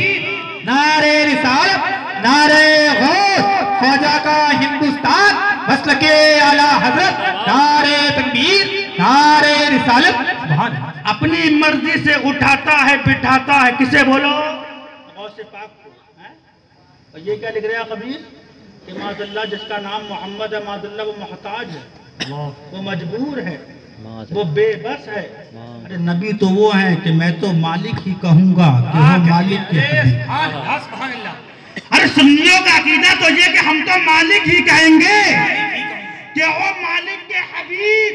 S1: नारे रिसालत, नारे गौस, ख्वाजा का हिंदुस्तान, मसलके आला हज़रत, नारे तकबीर, नारे रिसालत, सुभान अल्लाह। अपनी मर्जी से उठाता है बिठाता है, किसे बोलो, गौसे पाक को। और ये क्या लिख रहे हैं कबीर, कि माज़अल्लाह जिसका नाम मोहम्मद है, माज़अल्लाह वो मोहताज है, वो मजबूर है, वो बेबस है। अरे नबी तो वो है कि मैं तो मालिक ही कहूंगा कि वो मालिक के हबीब। अरे सुन्नियों का अकीदा तो ये कि हम तो मालिक ही कहेंगे कि वो मालिक के हबीब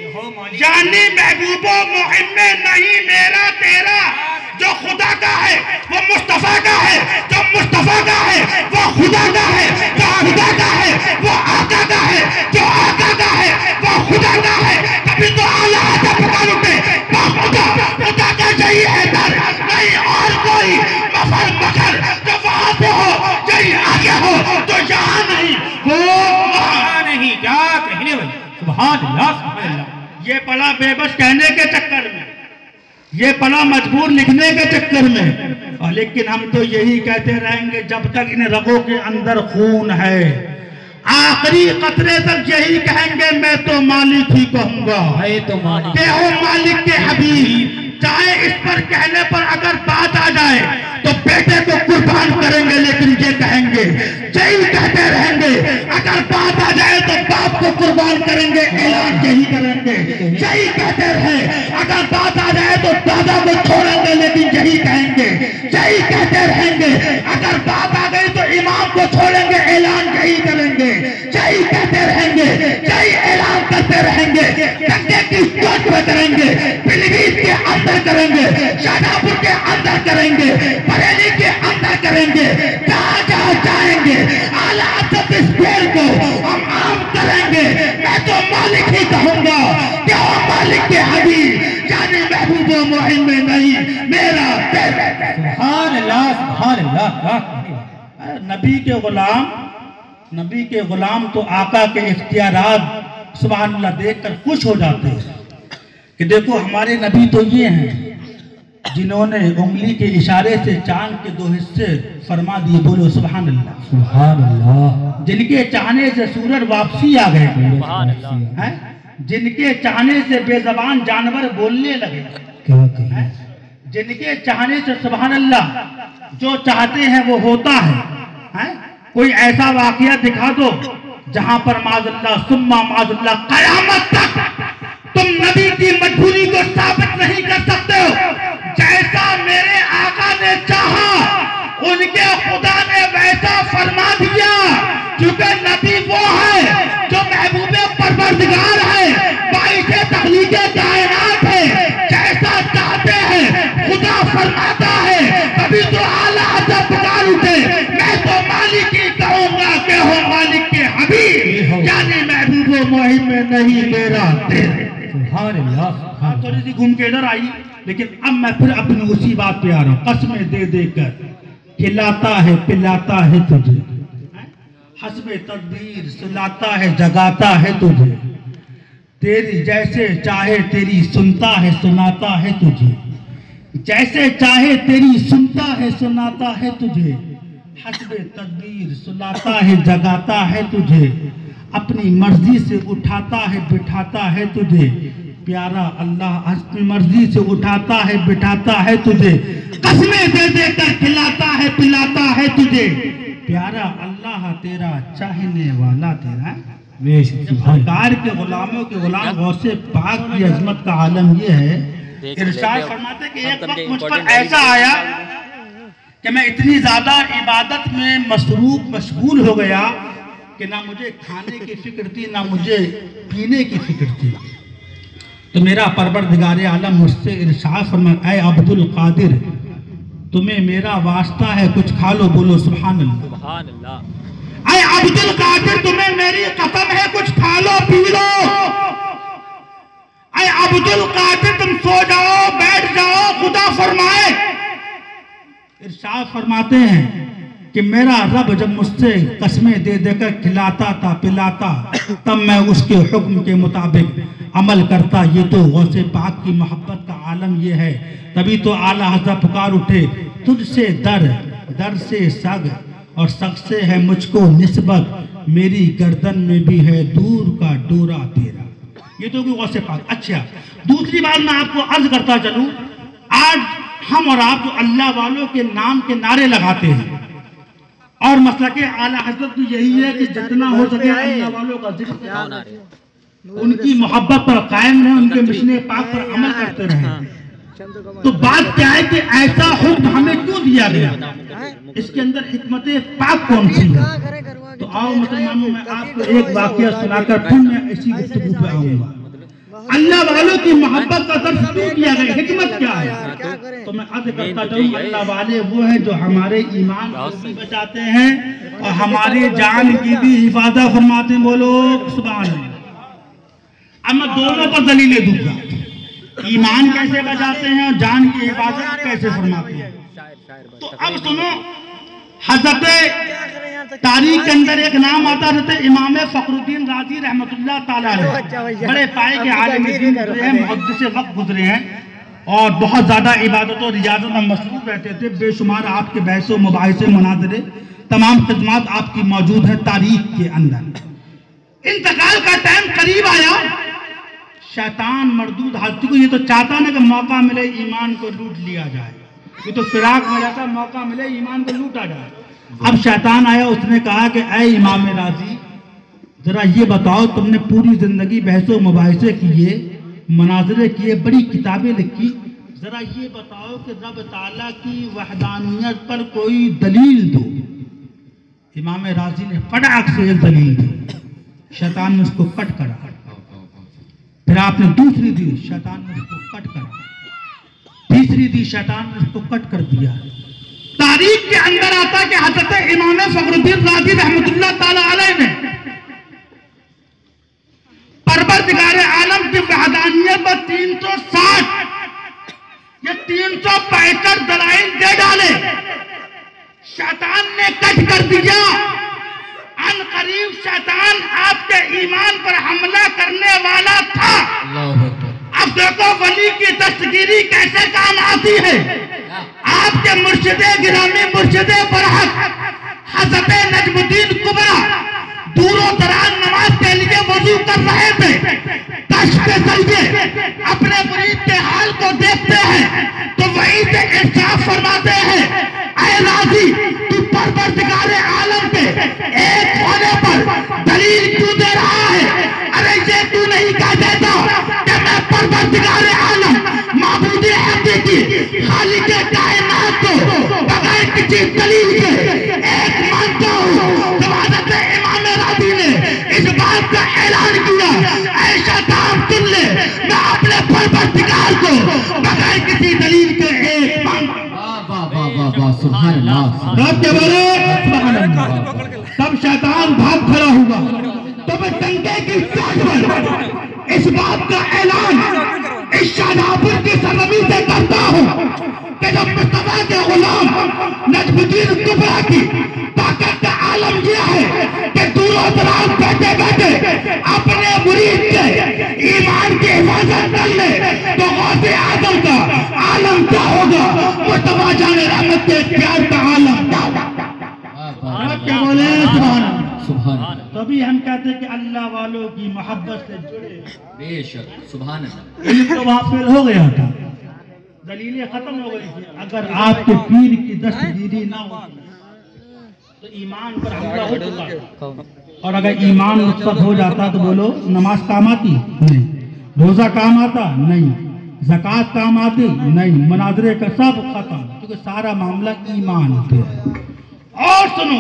S1: जानी महबूबो मुहिम में नहीं मेरा तेरा। जो खुदा का है वो मुस्तफा का है, जो मुस्तफा का है वो खुदा का है, जो खुदा का है वो आका का है, जो आका का है वो खुदा का है। कभी तो आला आजा पुकार उठे खुदा, खुदा का यही है दर, नहीं और कोई मफर मगर। जो वहां पे हो यही आगे हो, तो यहाँ नहीं वो वहां नहीं। क्या कहने वाले, सुभान अल्लाह सुभान अल्लाह। ये पड़ा बेबस कहने के चक्कर में, ये पड़ा मजबूर लिखने के चक्कर में, और लेकिन हम तो यही कहते रहेंगे जब तक इन रगों के अंदर खून है। आखिरी कतरे तक यही कहेंगे मैं तो मालिक ही कहूंगा, तो मालिक के हबीब। चाहे इस पर कहने पर अगर बात आ जाए तो बेटे को कुर्बान करेंगे, लेकिन ये कहेंगे यही कहते रहेंगे। अगर बात आ जाए तो बाप को कुर्बान करेंगे, ऐलान यही करेंगे, यही कहते रहे। अगर बात आ जाए तो दादा को छोड़ेंगे, लेकिन यही कहेंगे, यही कहते रहेंगे। अगर बात आ गई तो इमाम को छोड़ेंगे, ऐलान यही करेंगे, यही कहते रहेंगे, यही ऐलान करते रहेंगे। गंगे की चोट पे करेंगे, पीलीभीत के अंदर करेंगे, शाहजहांपुर के अंदर करेंगे, बरेली के अंदर करेंगे, जहाँ जहाँ जाएंगे आला हज़रत इस पेड़ को हम आम करेंगे। मैं तो मालिक ही कहूंगा कि वो मालिक के हबीब यानी महबूब मुहिम में नहीं मेरा बेटा। सुभान अल्लाह सुभान अल्लाह। नबी के गुलाम तो आका के इख्तियारात सुभान अल्लाह देखकर खुश हो जाते हैं कि देखो हमारे नबी तो ये हैं जिन्होंने उंगली के इशारे से चांद के 2 हिस्से फरमा दिए। बोलो सुभान अल्लाह सुभान अल्लाह। जिनके चाहने से सूरज वापसी आ गए, हैं? जिनके चाहने से बेजबान जानवर बोलने लगे, जिनके चाहने से सुभान अल्लाह जो चाहते हैं वो होता है। कोई ऐसा वाकया दिखा दो जहां पर माज़अल्लाह सुम्मा माज़अल्लाह कयामत तक तुम नबी की मजबूरी को साबित नहीं कर सकते हो। जैसा मेरे आका ने चाहा उनके खुदा ने वैसा फरमा दिया, क्योंकि नबी वो है जो महबूबे परवरदिगार है, बाइसे तखलीके कायनात है। जैसा चाहते हैं खुदा फरमाता है। कभी तो आला हज़रत पुकार उठे मैं तो मालिक ही कहूंगा कि हो मालिक के हबीब यानी महबूब मुहिम में नहीं मेरा तेरा। थोड़ी सी घूम के इधर आई, लेकिन अब मैं फिर अपनी उसी बात पे आ रहा हूँ। कसमें दे देकर खिलाता है पिलाता है तुझे, हस्बे तदबीर सुलाता है जगाता है तुझे, तेरी जैसे चाहे तेरी सुनता है सुनाता है तुझे, जैसे चाहे तेरी सुनता है सुनाता है तुझे, हस्बे तदबीर सुलाता है जगाता है तुझे, अपनी मर्जी से उठाता है बिठाता है तुझे। प्यारा अल्लाह अपनी मर्जी से उठाता है बिठाता है तुझे, कसमें दे देकर खिलाता है पिलाता है तुझे। प्यारा अल्लाह तेरा चाहने वाला तेरा। सरकार के गुलामों के गुलाम गौसे पाक की अजमत का आलम ये है। इरशाद फरमाते कि एक वक्त मुझ पर ऐसा आया कि मैं इतनी ज्यादा इबादत में मसरूफ मशगूल हो गया कि ना मुझे खाने की फिक्र थी ना मुझे पीने की फिक्र थी। तो मेरा परवरदिगार आलम मुझसे इरशाद फरमाया, ऐ अब्दुल कादिर तुम्हें मेरा वास्ता है कुछ खा लो। बोलो सुभान अल्लाह। ऐ अब्दुल कादिर तुम्हें मेरी कसम है कुछ खा लो पी लो। ऐ अब्दुल कादिर तुम सो जाओ बैठ जाओ खुदा फरमाए। इरशाद फरमाते हैं कि मेरा रब जब मुझसे कसमें दे देकर खिलाता था पिलाता तब मैं उसके हुक्म के मुताबिक अमल करता। ये तो गौसे पाक की मोहब्बत का आलम ये है। तभी तो आला हज़रत पुकार उठे, तुझसे दर दर से सग और सग से है मुझको निस्बत, मेरी गर्दन में भी है दूर का डोरा तेरा। ये तो गौसे पाक। अच्छा, दूसरी बात मैं आपको अर्ज करता चलूं, आज हम और आप जो अल्लाह वालों के नाम के नारे लगाते हैं, और मसला के आला हजरत भी यही है कि जितना हो सके अल्लाह वालों का जिक्र, उनकी मोहब्बत पर कायम रहे, उनके मिशन पाक पर अमल करते रहे। तो बात क्या है कि ऐसा हुक्म हमें क्यों दिया गया, इसके अंदर हिकमत पाक कौन सी है? तो आओ मुसलमानों, मैं आपको एक वाकया सुनाकर फिर मैं ऐसी गुफ्तगू पे आऊंगा। अल्लाह वालों की मोहब्बत का दर्ज क्यों किया गया, हिकमत क्या है? तो मैं अर्ज करता चाहूँ, अल्लाह वाले वो है जो हमारे ईमान को भी बचाते हैं और हमारे जान की भी हिफाजत फरमाते हैं। बोलो सुभान अल्लाह। अब मैं दोनों पर दलीलें दूंगा, ईमान कैसे बचाते हैं और जान की हिफाजत कैसे फरमाते हैं। तो अब सुनो, हजरत तारीख के अंदर एक नाम आता है इमाम फखरुद्दीन राजी रहमतुल्लाह ताला अलैह, बड़े पाए के आलिम दीन गुजरे हैं, मुहद्दिस वक्त गुजरे हैं और बहुत ज्यादा इबादत और रियाजत में मसरूफ रहते थे। बेशुमार आपके बहसों मुबाहिसे मुनाजरे तमाम खिदमात आपकी मौजूद है तारीख के अंदर। इंतकाल का टाइम करीब आया, शैतान मरदूद हालत को ये तो चाहता ना कि मौका मिले ईमान को लूट लिया जाए, ये तो फिराक में जाता मौका मिले ईमान को लूटा जाए। अब शैतान आया, उसने कहा कि ऐ इमाम राजी, जरा ये बताओ, तुमने पूरी जिंदगी बहसों मुबाहिसे किए, मनाजरे किए, बड़ी किताबें लिखी, जरा ये बताओ कि रब ताला की वहदानियत पर कोई दलील दो। इमाम राजी ने फटाक से एक दलील दी, शैतान ने उसको कट करा। फिर आपने दूसरी दी, शैतान ने उसको कट करा। तीसरी दी, शैतान ने उसको कट कर दिया। तारीख के अंदर आता कि हजरत इमाम फखरुद्दीन राजी रहमतुल्लाह ताला अलैह ने परवरदिगार आलम की वहदानियत पर 360 या 365 दलाइल दे डाले, शैतान ने कट कर दिया। अन करीब शैतान आपके ईमान पर हमला करने वाला था। अब देखो वली की दस्तगीरी कैसे काम आती है। आपके मुर्शिदे गिरामी मुर्शिदे बरहक हज़रत नजमुद्दीन कुबरा दूरों दराज नमाज के लिए वजू कर रहे थे, कश के सजदे अपने मुरीद के हाल को देखते हैं तो वहीं से इंसाफ फरमाते हैं, ऐ राजी तू परवरदिगार आलम के एक होने पर दलील क्यों दे रहा है? अरे ये तू नहीं कह देता कि मैं परवरदिगार आलम माबूद हकीकी खालिक कायनात को बगैर किसी दलील के एक मानता हूँ। तो हज़रत इमाम राजी ने इस बात का ऐलान किया, ऐसा काम सुन ले, मैं अपने परवरदिगार को बगैर किसी दलील के एक मानता हूँ।
S4: सुभान अल्लाह।
S1: तब शैतान भाग खड़ा हुआ, तो मैं डंके की चोट पर इस बात का ऐलान इस शाहजहांपुर की सरजमी से करता हूँ कि जब मुस्तफा के गुलाम नजमुद्दीन कुबरा की ताकत का आलम यह है कि दूरों दराज बैठे बैठे अपने मुरीद के ईमान की हिफाजत कर ले, तो गौसे आजम का आलम क्या होगा, मुस्तफा जाने रहमत के प्यार का आलम क्या होगा। क्या बोले
S4: सुभान।
S1: तभी हम कहते हैं कि अल्लाह वालों की मोहब्बत से जुड़े।
S4: बेशक सुभान अल्लाह।
S1: तो वहां फेल हो गया था, दलीलें खत्म हो गई थी। अगर आपके पीर की दस्तगीरी ना हो तो ईमान पर हमला हो चुका था। और अगर ईमान मुस्तबत हो जाता तो बोलो नमाज काम आती नहीं, रोजा काम आता नहीं, ज़कात काम आती नहीं, मनाजरे का सब खत्म, क्योंकि सारा मामला ईमान पे है। और सुनो,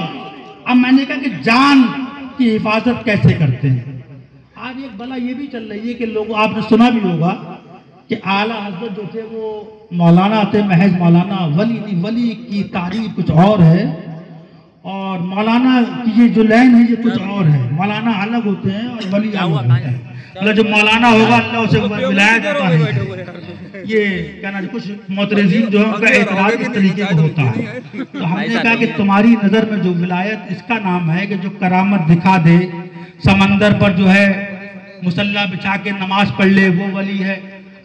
S1: अब मैंने कहा कि जान की हिफाजत कैसे करते हैं। आज एक बला ये भी चल रही है कि लोग, आपने सुना भी होगा कि आला हजरत जो थे वो मौलाना थे, महज मौलाना, वली नहीं। वली की तारीफ कुछ और है और मौलाना की ये जो लाइन है ये कुछ और है। मौलाना अलग होते हैं और वली अलग होते हैं। मतलब जो मौलाना होगा अल्लाह उसे मिलाया जाता है। ये कहना कुछ मोतरजीन जो है उनका एतराज इस तरीके का होता है। तो हमने कहा कि तुम्हारी नजर में जो विलायत, इसका नाम है कि जो करामत दिखा दे, समंदर पर जो है मुसल्ला बिछा के नमाज पढ़ ले, वो वली है।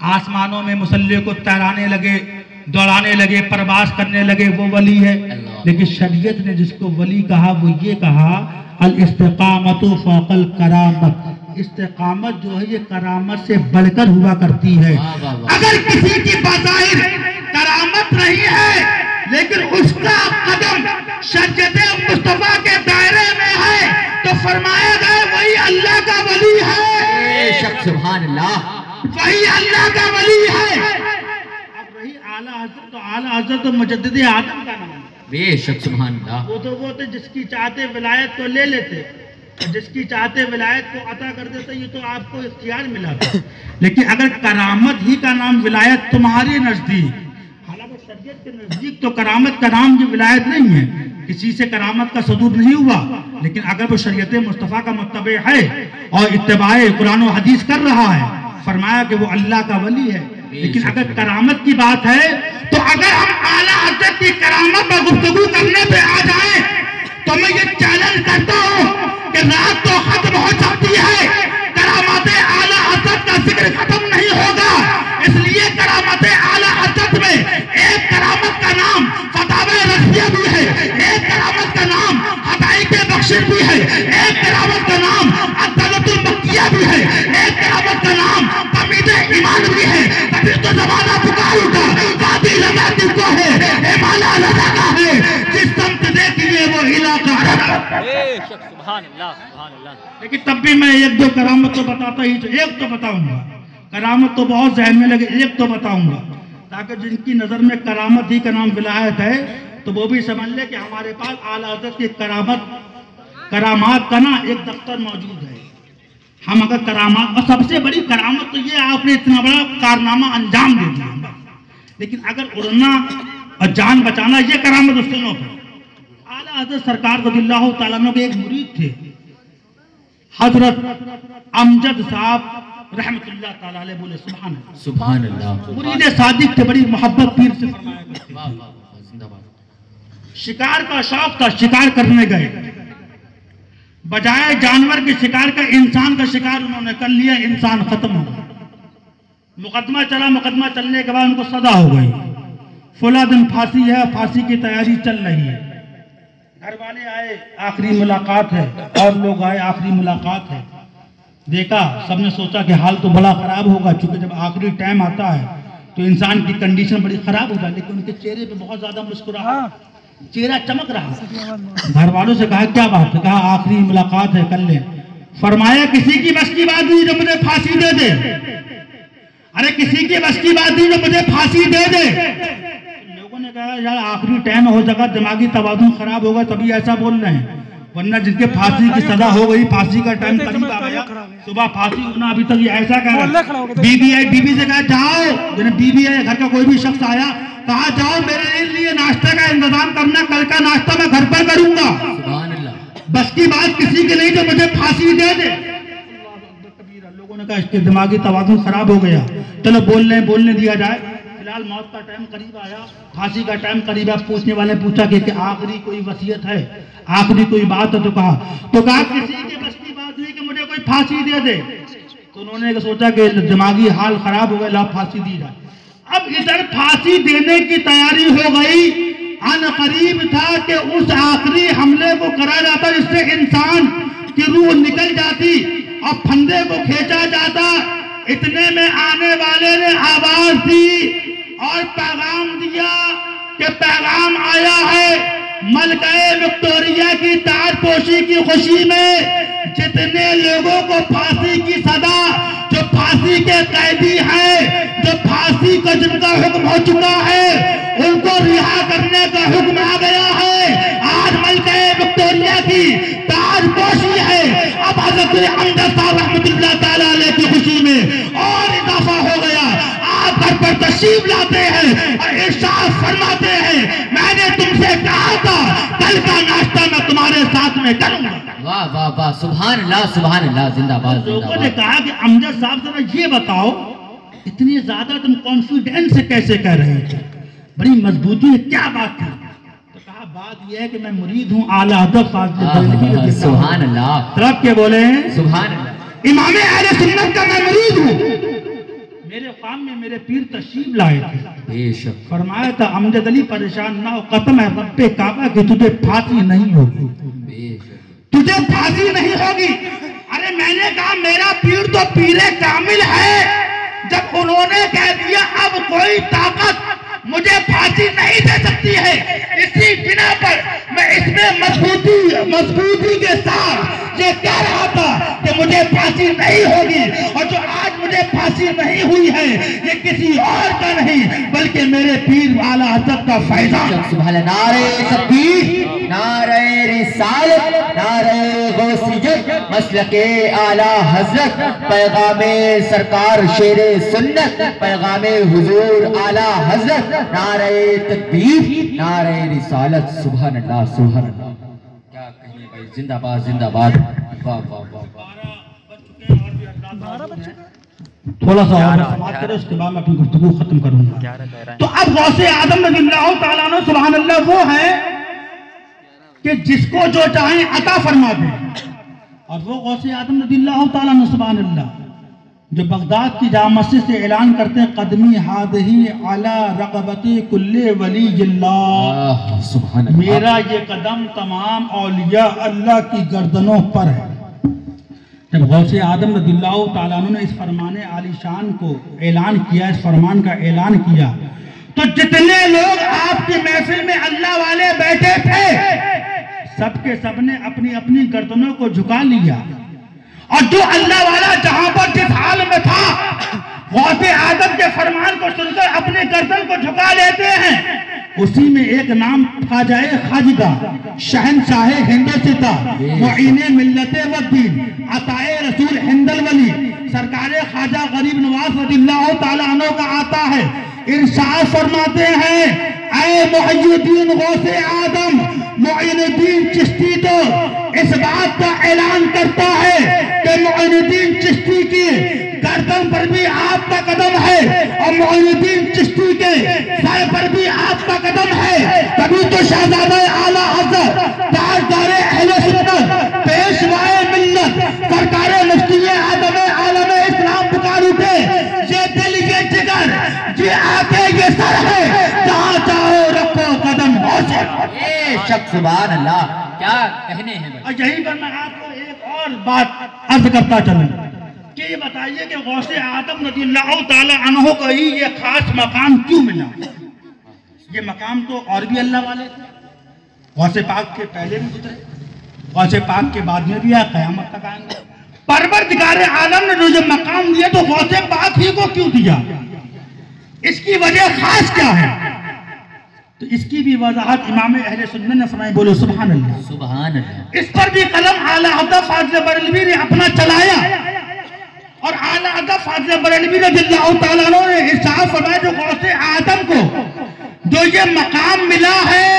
S1: आसमानों में मुसल्ले को तैराने लगे, दौड़ाने लगे, परवास करने लगे, वो वली है। लेकिन शरीयत ने जिसको वली कहा वो ये कहा, अल इस्तिकामतु फौकल करामत। इस्तिकामत जो है ये करामत से बढ़कर हुआ करती है। अगर किसी की बज़ाहिर करामत नहीं है लेकिन उसका कदम शरीयत मुस्तफा के दायरे में है तो फरमाया गया वही अल्लाह का वली है।
S4: बेशक सुभान अल्लाह,
S1: वही अल्लाह का वली है। अब रही आला हजरत, तो आला हजरत तो मुजद्दिद आदम का नाम है।
S4: बेशक सुभान अल्लाह।
S1: वो तो जिसकी चाहते विलायत को ले लेते और जिसकी चाहते विलायत को अता कर देते, ये तो आपको इख्तियार मिला था। लेकिन अगर करामत ही का नाम विलायत तुम्हारे नजदीक, हालांकि शरीयत के नजदीक तो करामत का नाम ये विलायत नहीं है, किसी से करामत का सदूर नहीं हुआ, लेकिन अगर वो शरीयत मुस्तफा का मुत्तबे है और इत्तिबाए कुरान और हदीस कर रहा है, फरमाया कि वो अल्लाह का वली है। लेकिन अगर करामत की बात है तो अगर हम आला हज़रत की करामत पर गुफ्तगू करने पे आ जाए तो मैं ये चैलेंज करता हूँ कि रात तो खत्म हो सकती है, करामत आला हज़रत का जिक्र खत्म नहीं होगा। इसलिए करामत आला हज़रत में एक करामत का नाम फतावे रसिया भी है, एक करामत का नाम हदाइके बख्शिश भी है, एक करामत का नाम अदलतुल मक्किया भी है, एक करामत का नाम तमीदे ईमान भी है। तभी तो जमाना पुकार उठा, वादी लगा तुमको है, हिमालय लगा है, जिस समत देखिए वो इलाका
S2: सुभान अल्लाह, सुभान अल्लाह।
S1: लेकिन तब भी मैं एक दो करामत तो बताता ही, एक तो बताऊंगा, करामत तो बहुत जहन में लगे, एक तो बताऊंगा ताकि जिनकी नजर में करामत ही का नाम विलायत है तो वो भी समझ ले कि हमारे पास आला हज़रत की करामात का ना एक दफ्तर मौजूद है। हम अगर करामात, और सबसे बड़ी करामत तो ये आपने इतना बड़ा कारनामा अंजाम दे दिया, लेकिन अगर उड़ना और जान बचाना ये करामत उससे नो है। आला हज़रत सरकार रज़ियल्लाहु ताला अन्हु के एक मुरीद थे, हजरत अमजद साहब रहमतुल्लाह ताला अलैह, बोले सुभान अल्लाह,
S4: सुभान अल्लाह।
S1: मुरीद सादिक थे, बड़ी मोहब्बत पीर से फरमाया करते थे।
S4: वाह वाह वाह, जिंदाबाद।
S1: शिकार का शौक था, शिकार करने गए, बजाय जानवर के शिकार का इंसान का शिकार उन्होंने कर लिया, इंसान खत्म हो गया। मुकदमा चला, मुकदमा चलने के बाद उनको सजा हो गई, फला दिन फांसी है, फांसी की तैयारी चल रही है। घर वाले आए, आखिरी मुलाकात है, और लोग आए, आखिरी मुलाकात है। देखा, सबने सोचा कि हाल तो बड़ा खराब होगा, चूंकि जब आखिरी टाइम आता है तो इंसान की कंडीशन बड़ी खराब हो जाती, लेकिन उनके चेहरे पे बहुत ज्यादा मुस्कुराहट, चेहरा चमक रहा। घर वालों से कहा क्या बात है, कहा आखिरी मुलाकात है, कर ले। फरमाया किसी की बस की बात नहीं जो मुझे फांसी दे दे, अरे किसी की बस की बात नहीं जो मुझे फांसी दे दे। लोगों ने कहा यार आखिरी टाइम हो जाएगा, दिमागी तवाज़ुन खराब होगा तभी ऐसा बोल रहे हैं, वरना जिनके फांसी की सजा हो गई, फांसी का टाइम करीब आ गया, सुबह फांसी होना, अभी तक ये ऐसा कह रहा है। बीबी आई, बीबी से कहा जाओ, बीबी आई, घर का कोई भी शख्स आया, कहा जाओ मेरे लिए नाश्ते का इंतजाम करना, कल का नाश्ता मैं घर पर करूंगा।
S4: सुभान अल्लाह।
S1: बस की बात किसी की नहीं जो मुझे फांसी दे दे। लोगों ने कहा इसके दिमागी तवाज़ुन खराब हो गया, चलो बोलने दिया जाए। फिलहाल मौत का टाइम करीब आया, फांसी का टाइम करीब आया। पूछने वाले पूछा कि आखिरी कोई वसीयत है, आखिरी कोई बात है, तो कहा किसी की बस की बात हुई कि मुझे कोई फांसी दे दे। तो उन्होंने सोचा कि दिमागी हाल खराब हो गया, ला फांसी दी जाए। अब इधर फांसी देने की तैयारी हो गई, अन करीब था कि उस आखिरी हमले को करा जाता जिससे इंसान की रूह निकल जाती और फंदे को खींचा जाता। इतने में आने वाले ने आवाज दी और पैगाम दिया कि पैगाम आया है मलकाए विक्टोरिया की ताजपोशी की खुशी में जितने लोगों को फांसी की सजा, जो फांसी के कैदी हैं, जो फांसी का जिनका हुक्म हो चुका है, उनको रिहा करने का हुक्म आ गया है। आज मलकाए विक्टोरिया की ताजपोशी है। अब हज़रत अमजद साहब रहमतुल्लाह ताला अलैह की खुशी में और इजाफा हो गया। आप घर पर तशरीफ लाते हैं और इरशाद फरमाते हैं मैंने तुमसे कहा था कल का नाश्ता मैं तुम्हारे साथ में करूंगा।
S4: वाह वाह वाह, सुभान अल्लाह, सुभान अल्लाह, जिंदाबाद।
S1: लोगों ने कहा कि अमजद साहब जरा ये बताओ इतनी ज्यादा तुम कॉन्फिडेंस से कैसे कह रहे थे, बड़ी मजबूती है, क्या बात थी? तो कहा बात यह है कि मैं मुरीद हूँ आला हज़रत फाज़िल,
S4: सुभान अल्लाह।
S1: तरफ के बोले हैं
S4: सुभान अल्लाह।
S1: इमाम अहले सुन्नत का मैं मुरीद हूँ। मेरे ख्वाब में मेरे पीर तशरीफ लाए थे,
S4: बेशक।
S1: फरमाया था अमजद अली परेशान ना हो, कसम है रब्बे काबा कि तुझे फांसी नहीं होगी,
S4: बेशक।
S1: तुझे फांसी नहीं होगी। अरे मैंने कहा मेरा पीर तो पीरे कामिल है। जब उन्होंने कह दिया अब कोई ताकत मुझे फांसी नहीं दे सकती है। इसी बिना पर मैं इसमें मजबूती के साथ ये कह रहा था कि मुझे फांसी नहीं होगी, और जो आज मुझे फांसी नहीं हुई है ये किसी और का नहीं बल्कि मेरे पीर आला हज़रत का फैज़ान।
S4: सुभान अल्लाह। नारे तकबीर, नारे रिसालत, नारे गौसियत, मसलके आला हजरत, पैगामे सरकार शेरे सुन्नत, पैगामे हुजूर आला हजरत, नारे तकबीर, नारे रिसालत। सुभान अल्लाह, सुभान अल्लाह। क्या कहिए भाई, जिंदाबाद जिंदाबाद। वाह वाह वाह वाह।
S1: थोड़ा सा और समाप्त करें, उसके बाद मैं अपनी गुफ्तगू खत्म करूंगा। तो अब गौसे आदम रज़ियल्लाहु ताला अन्हु सुभान अल्लाह वो है कि जिसको जो चाहे अता फरमा दे, और वो गौसे आदम रज़ियल्लाहु ताला अन्हु सुभान अल्लाह जो बगदाद की जामा मस्जिद से ऐलान करते हैं, कदमी हादही अला रक़बती कुल्ले वलीयिल्लाह,
S4: सुभान अल्लाह।
S1: मेरा ये कदम तमाम औलिया अल्लाह की गर्दनों पर है। जब गौसे आदम रज़ियल्लाहु ताला अन्हु ने इस फरमाने आलीशान को ऐलान किया, इस फरमान का ऐलान किया, तो जितने लोग आपकी महफिल में अल्लाह वाले बैठे थे सबके सबने अपनी अपनी गर्दनों को झुका लिया, और जो अल्लाह वाला जहां पर जिस हाल में था गौसे आदम के फरमान को सुनकर अपने गर्दन को झुका लेते हैं। उसी में एक नाम ख्वाजाए खाजिदा, शहनशाह हिंदुस्ता, मुईने मिल्लते वद्दीन, अताए रसूल हिंदल वली, सरकारे ख्वाजा गरीब नवाज रज़ियल्लाहु ताला अन्हु का आता है। इरशाद फरमाते हैं, ऐ मुहियुद्दीन गौसे आदम मुईनुद्दीन चिश्ती तो इस बात का ऐलान करता है कि मुईनुद्दीन चिश्ती की गर्दन पर भी आपका कदम है और मुईनुद्दीन चिश्ती के सर पर भी आपका कदम है। तभी तो शहजादा आला हज़रत ताजदारे अहले सुन्नत पेशवाए मिल्लत सरकारे मुफ्ती आदम आलम इस्लाम पुकार उठे, ये दिल ये जिगर ये आंखें ये सर है, जहाँ चाहो रखो कदम
S4: ये शख्स सुभान अल्लाह, क्या कहने हैं भाई।
S1: और यहीं पर मैं आपको एक और बात अर्ज करता चलूं कि ये बताइए कि गौसे आदम रज़ियल्लाहु ताला अन्हु को ही ये खास मकाम क्यों मिला। ये मकाम तो और भी अल्लाह वाले थे, गौसे पाक के पहले भी गुजरे, गौसे पाक के बाद में भी आया, क़यामत तक आएंगे। परवरदिगार आलम ने जो मकाम दिया तो गौसे पाक ही को क्यों दिया, इसकी वजह खास क्या है, तो इसकी भी वजाहत इमाम अहले सुन्नत ने फरमाई। बोलो सुभान अल्लाह,
S4: सुभान अल्लाह।
S1: इस पर भी कलम आला हज़रत फाज़िल बरेलवी ने अपना चलाया, और आला हज़रत फाज़िल बरेलवी रज़ियल्लाहु ताला अन्हु ने इरशाद फरमाया, जो गौसे आदम को जो ये मकाम मिला है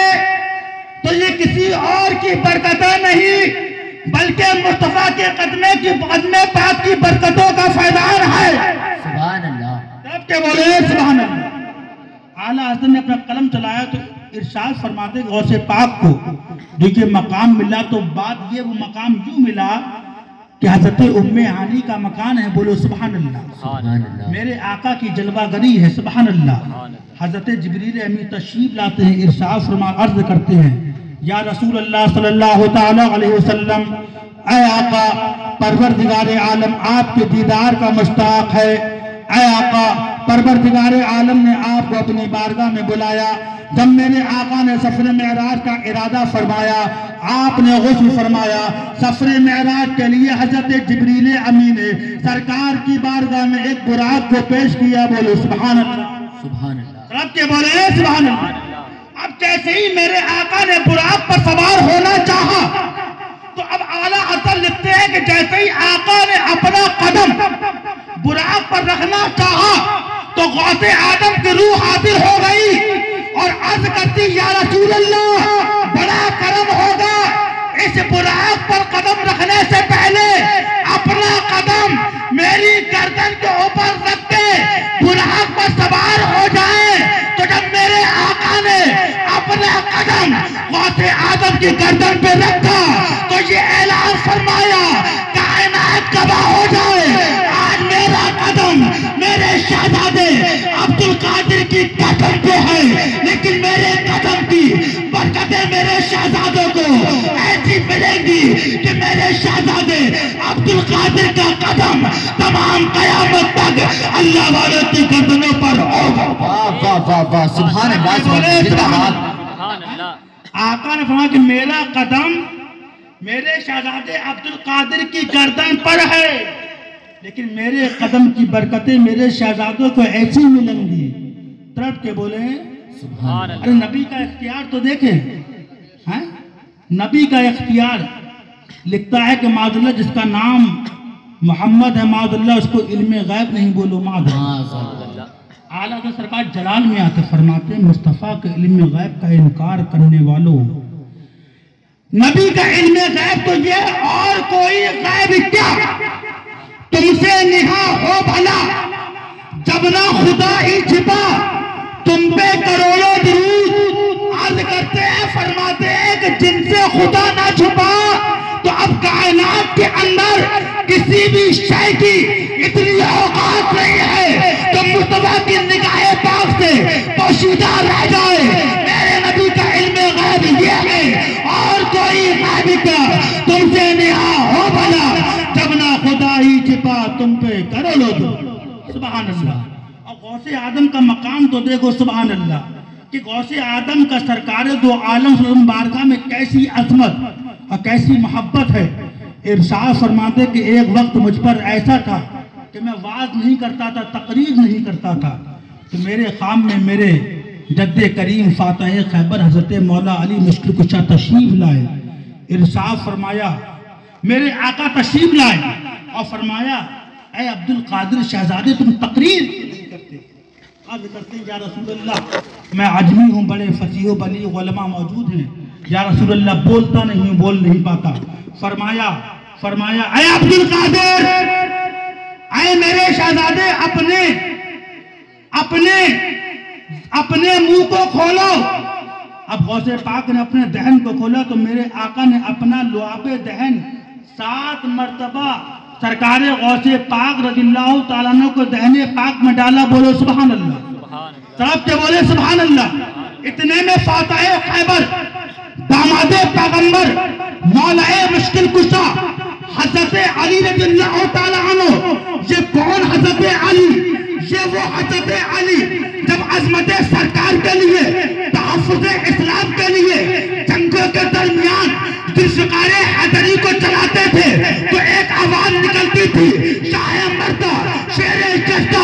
S1: तो ये किसी और की बरकतें नहीं बल्कि मुस्तफा के कदमे पाक की बरकतों का फैज़ान है।
S4: सुभान अल्लाह।
S1: तब के बोले सुभान अल्लाह। आला हज़रत ने अपना कलम चलाया तो इरशाद फरमाते गौसे पाक को जो ये मकाम मिला, तो बात ये वो मकाम यूं मिला कि हज़रत उम्मे हानी का मकान है। बोलो सुभान अल्लाह,
S4: सुभान अल्लाह।
S1: मेरे आका की जलवागरी है। सुभान अल्लाह। हज़रत जिब्रील अमीन तशरीफ लाते हैं, इरशाद फरमा अर्ज करते हैं, या रसूल अल्लाह सल्लल्लाहु ताला अलैहि वसल्लम, ऐ आका परवरदिगार आलम आपके दीदार का मुश्ताक है। ऐ आका परवरदिगार आलम ने आपको अपनी बारगाह में बुलाया। जब मेरे आका ने सफर मेराज का इरादा फरमाया, आपने गुस्ल फरमाया। सफर मेराज के लिए हजरत जिब्रील अमीन ने सरकार की बारगाह में एक बुराक को पेश किया। बोलो सुभान अल्लाह,
S4: सुभान अल्लाह।
S1: रब के बोले सुभान अल्लाह। अब जैसे ही मेरे आका ने बुराक पर सवार होना चाहा तो अब आला हज़रत लिखते हैं कि जैसे ही आका ने अपना कदम बुराक पर रखना चाहा तो गौसे आदम की रूह हाजिर हो गई और अर्ज करती, या रसूल अल्लाह, बड़ा करम होगा इस बुराक पर कदम रखने से पहले अपना कदम मेरी गर्दन के ऊपर रख के बुराक पर सवार हो जाए। तो जब मेरे आका ने अपना कदम गौसे आदम की गर्दन पे रखा तो ये ऐलान फरमाया, कायनात गवाह हो जाए, आज मेरा कदम मेरे शहजादे अब्दुल कादिर की कदम पे है, लेकिन मेरे कदम की बरकतें मेरे शहजादों को ऐसी मिलेंगी कि मेरे शहजादे अब्दुल कादिर का कदम तमाम कयामत तक अल्लाह वालों की गर्दनों पर होगा।
S4: वाह वाह वाह वाह, सुभान अल्लाह जिंदाबाद।
S1: आका ने फरमाया कि मेरा कदम मेरे शहजादे अब्दुल कादिर की गर्दन पर है, लेकिन मेरे कदम की बरकतें मेरे शहजादों को ऐसी मिलेंगी। तड़प के बोले सुभान अल्लाह। अरे नबी का इख्तियार तो देखें, हैं? नबी का इख्तियार लिखता है कि मादुल्ला जिसका नाम मोहम्मद है, मादुल्ला उसको इल्मे गैब नहीं बोलो मादुल्ला। आला तो सरकार जलाल में आते फरमाते मुस्तफ़ा के इल्मे गैब का इनकार करने वालों, नबी का इल्मे गैब तो ये और कोई गैब क्या तुमसे निहा हो भला, जब ना खुदा ही छिपा तुम पे करोड़ों दुरूद। अर्ज करते हैं फरमाते हैं कि जिनसे खुदा ना छुपा तो अब कायनात के अंदर किसी भी शय की इतनी औकात नहीं है तो मुस्तफा की निगाहे पाक से पोशीदा रह जाए। मेरे नबी का इल्मे गैब ये है और कोई गैब का तुमसे निहा हो भला, जब ना खुदा ही छिपा तुम पे करोड़ों दुरूद। सुभान अल्लाह। और गौसे आदम का मकाम तो देखो सुभान अल्लाह कि गौसे आदम का सरकार दो आलम बारगाह में कैसी अजमत और कैसी मोहब्बत है। इरशाद फरमाते कि एक वक्त मुझ पर ऐसा था कि मैं वाज नहीं करता था, तकरीर नहीं करता था, तो मेरे ख़ाम में मेरे जद्दे करीम फातह खैबर हज़रत मौला अली मुश्किल कुशा तशरीफ लाए। इरशाद फरमाया मेरे आका तशरीफ लाए और फरमाया ऐ अब्दुल कादिर शहजादे तुम तकरीर नहीं करते। अब करते या रसूलल्लाह मैं अजमी हूँ, बड़े फसीह बली उलमा मौजूद हैं, या रसूलल्लाह बोलता नहीं, बोल नहीं पाता। फरमाया ऐ अब्दुल कादिर, ऐ मेरे शहजादे अपने अपने अपने मुंह को खोलो। अब गौसे पाक ने अपने दहन को खोला तो मेरे आका ने अपना लुआबे दहन 7 मरतबा सरकारे गौसे पाक रज़ियल्लाहु ताला अन्हु को दहने पाक में डाला। बोलो सुभान अल्लाह, सब के बोले सुभान अल्लाह। इतने में फातह खैबर दामादे पैगंबर मौलाए मुश्किल कुशा हज़रत अली रज़ियल्लाहु ताला अन्हु, ये कौन हज़रत अली? ये वो हज़रत अली जब अज़मत सरकार के लिए तहफ़्फ़ुज़ इस्लाम के लिए जंगों के दरमियान जुल्फ़िकारे हैदरी को चलाते थे तो एक आवाज निकलती थी, शाहे मर्दा शेरे जस्ता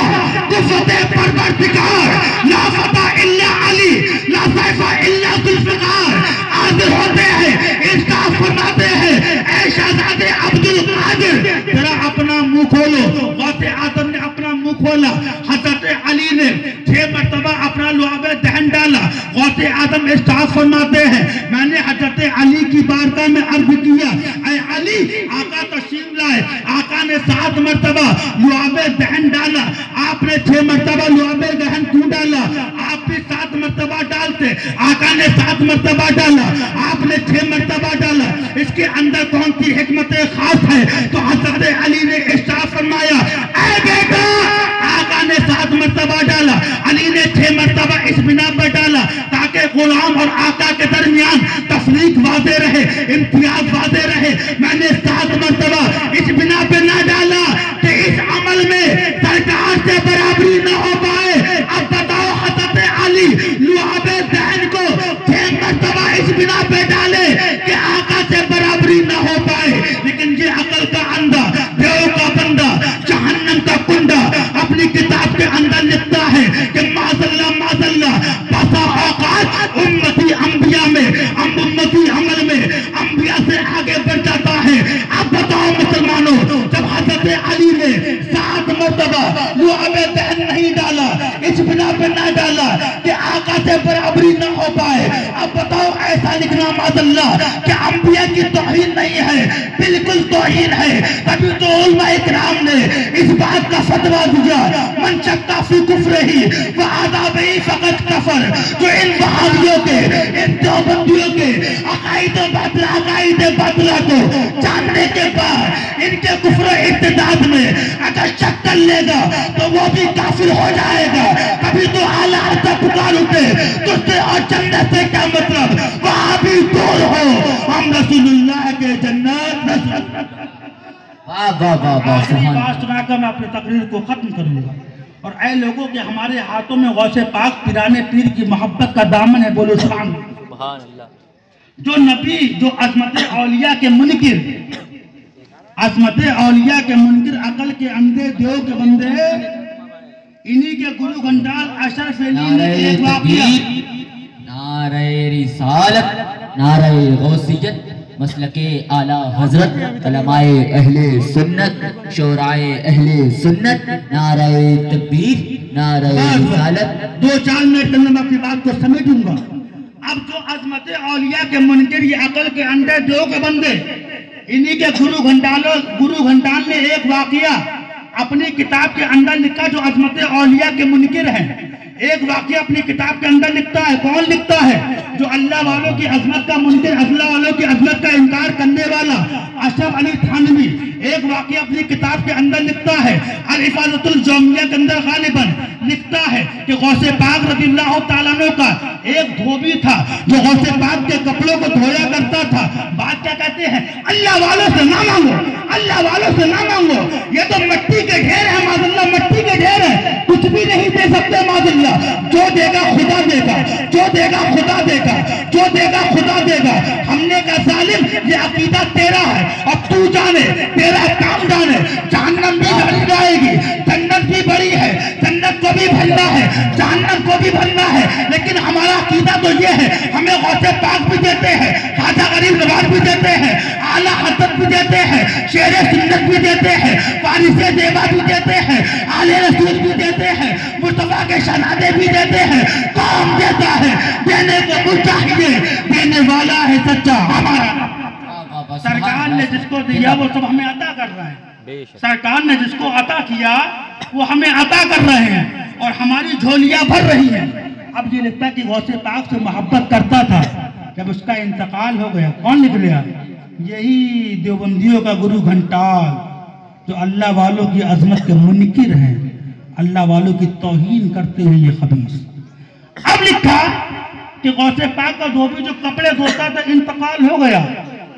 S1: कुफ़्वते परवरदिगार, ला फता इल्ला अली, ला सैफ़ा इल्ला जुल्फ़िकार। हाज़िर होते हैं, इरशाद फरमाते हैं ऐ शहज़ादे अब्दुल कादिर जरा अपना मुंह खोलो। गौसे आदम ने अपना मुंह खोला, हज़रत अली ने 6 मरतबा अपना लुआबे दहन डाला। गौसे आदम इरशाद फरमाते हैं मैंने हज़रत अली की बारगाह में अर्ज किया ऐ अली, आका तशरीफ लाए। आका ने 7 मरतबा लुआबे दहन डाला, आपने 6 मरतबा लुआबे दहन क्यों डाला? आप भी 7 मरतबा डालते, आका ने 7 मरतबा डाला, आपने 6 मरतबा डाला। इसके अंदर कौन सी हिकमत खास है? तो हज़रत अली ने इरशाद फरमाया ऐ बेटा, आका ने 7 मरतबा डाला, अली ने 6 मरतबा इस बिना पर डाला ताकि गुलाम और आका के दरमियान तफरीक वाज़े रहे, इम्तियाज वाज़े रहे। मैंने 7 मरतबा इस बिना पे ना डाला कि इस अमल में सरकार से बराबरी न हो पाए। अब बताओ हज़रत अली लुआबे दहन को 6 मरतबा इस बिना पे डाले कि आका से बराबरी न हो पाए। लेकिन ये अकल का अंधा, देव का बंदा, जहन्नम का कुंडा अपनी किताब के अंदर लिखता है कि माज़ल्ला माज़ल्ला बसा औकात उम्मती अंबिया में, उम्मती अमल में अंबिया से आगे बढ़ जाता है। अब बताओ मुसलमानों, जब हज़रत अली ने 7 मरतबा लुआबे दहन नहीं डाला, इस बिना पे ना डाला कि आका से बराबरी न हो पाए। अब बताओ ऐसा लिखना माज़ल्ला कि अंबिया की तौहीन नहीं है, बिल्कुल तौहीन है। तभी तो उलमा इकराम ने इस बात का फतवा दिया मन शक्का फी कुफ्रिही व आदाबिही फ़क़द कफ़र। जो इन वहाबियों के, इन देवबंदियों के अकाईदे बातिला को जानने के बाद इनके कुफ्र इर्तिदाद में अगर शक कर लेगा तो वो भी काफिर हो जाएगा। कभी तो आला हज़रत पुकार उठे तुझसे और जन्नत से क्या मतलब? वहां भी दूर हो, हम रसूलुल्लाह के जन्नत
S4: वाह वाह वाह वाह,
S1: आखिरी
S4: सुभान
S1: बात सुनाकर मैं अपनी तकरीर को खत्म करूंगा। और ऐ लोगों के हमारे हाथों में गौसे पाक पिराने पीर की मोहब्बत का दामन है, बोलो सुभान अल्लाह।
S2: सुभान अल्लाह।
S1: जो नबी, जो अजमत औलिया के मुनकिर, अजमत औलिया के मुनकिर, अकल के अंधे, देव के बंदे, इन्हीं के गुरु घंटाल अशरफ अली ने एक वाक़या,
S4: नारे रिसालत, नारे गौसियत, मसलके आला हजरत, उलमाए अहले सुन्नत, शोराए अहले सुन्नत, नारे तकबीर, नारे रिसालत।
S1: 2-4 मिनट के अंदर मैं अपनी बात को समेटूंगा। अब जो अजमत औलिया के मुनकिर, ये अकल के अंधे, देव के बंदे, इन्हीं के गुरु घंटाल ने एक वाक़या अपनी किताब के अंदर लिखा। जो अजमत औलिया के मुनकिर हैं, एक वाक़या अपनी किताब के अंदर लिखता है। कौन लिखता है? जो अल्लाह वालों की अजमत का मुनकिर, अल्लाह वालों की अजमत का इनकार करने वाला अशरफ अली थानवी एक वाक़या अपनी किताब के अंदर लिखता है। अल हिफाजतुल जामिया के अंदर गालिबन लिखता है कि गौसे पाक रज़ियल्लाहु ताला अन्हु का एक धोबी था जो गौसे पाक के कपड़ों को धोया करता था। बात क्या कहते हैं? अल्लाह वालों से ना मांगो, अल्लाह वालों से ना मांगो, ये तो मिट्टी के ढेर है माज़अल्लाह, मिट्टी के ढेर है, कुछ भी नहीं दे सकते माज़अल्लाह। जो देगा खुदा देगा, जो देगा खुदा देगा, जो देगा खुदा देगा। हमने कहा जालिम, ये अकीदा तेरा है, अब तू जाने, तेरा काम जाने। जहन्नम भी भरी जाएगी, जन्नत भी बड़ी है, जन्नत को भी भरना है, जहन्नम को भी भरना है। लेकिन हमारा अकीदा तो ये है, हमें गौसे पाक भी देते हैं, खाजा गरीब नवाज भी देते हैं, आला हजरत भी देते हैं, शेर सुन्नत भी देते हैं, वारिसे देवा भी देते हैं, आले रसूल भी देते हैं, मुस्तफा के शहनादे भी देते हैं। कौन देता है? देने को कुछ चाहिए, देने वाला है सच्चा हमारा। सरकार ने जिसको दिया वो सब हमें अता कर रहा है।
S2: बेशक।
S1: सरकार ने जिसको अता किया वो हमें अता कर रहे हैं और हमारी झोलियां भर रही हैं। अब ये लिखता है कि गौसे पाक से मोहब्बत करता था, जब उसका इंतकाल हो गया। कौन लिख लिया? यही देवबंदियों का गुरु घंटाल, जो अल्लाह वालों की अजमत के मुनकिर हैं, अल्लाह वालों की तौहीन करते हैं ये खबीस। अब लिखा कि गौसे पाक का धोबी जो कपड़े धोता था, इंतकाल हो गया।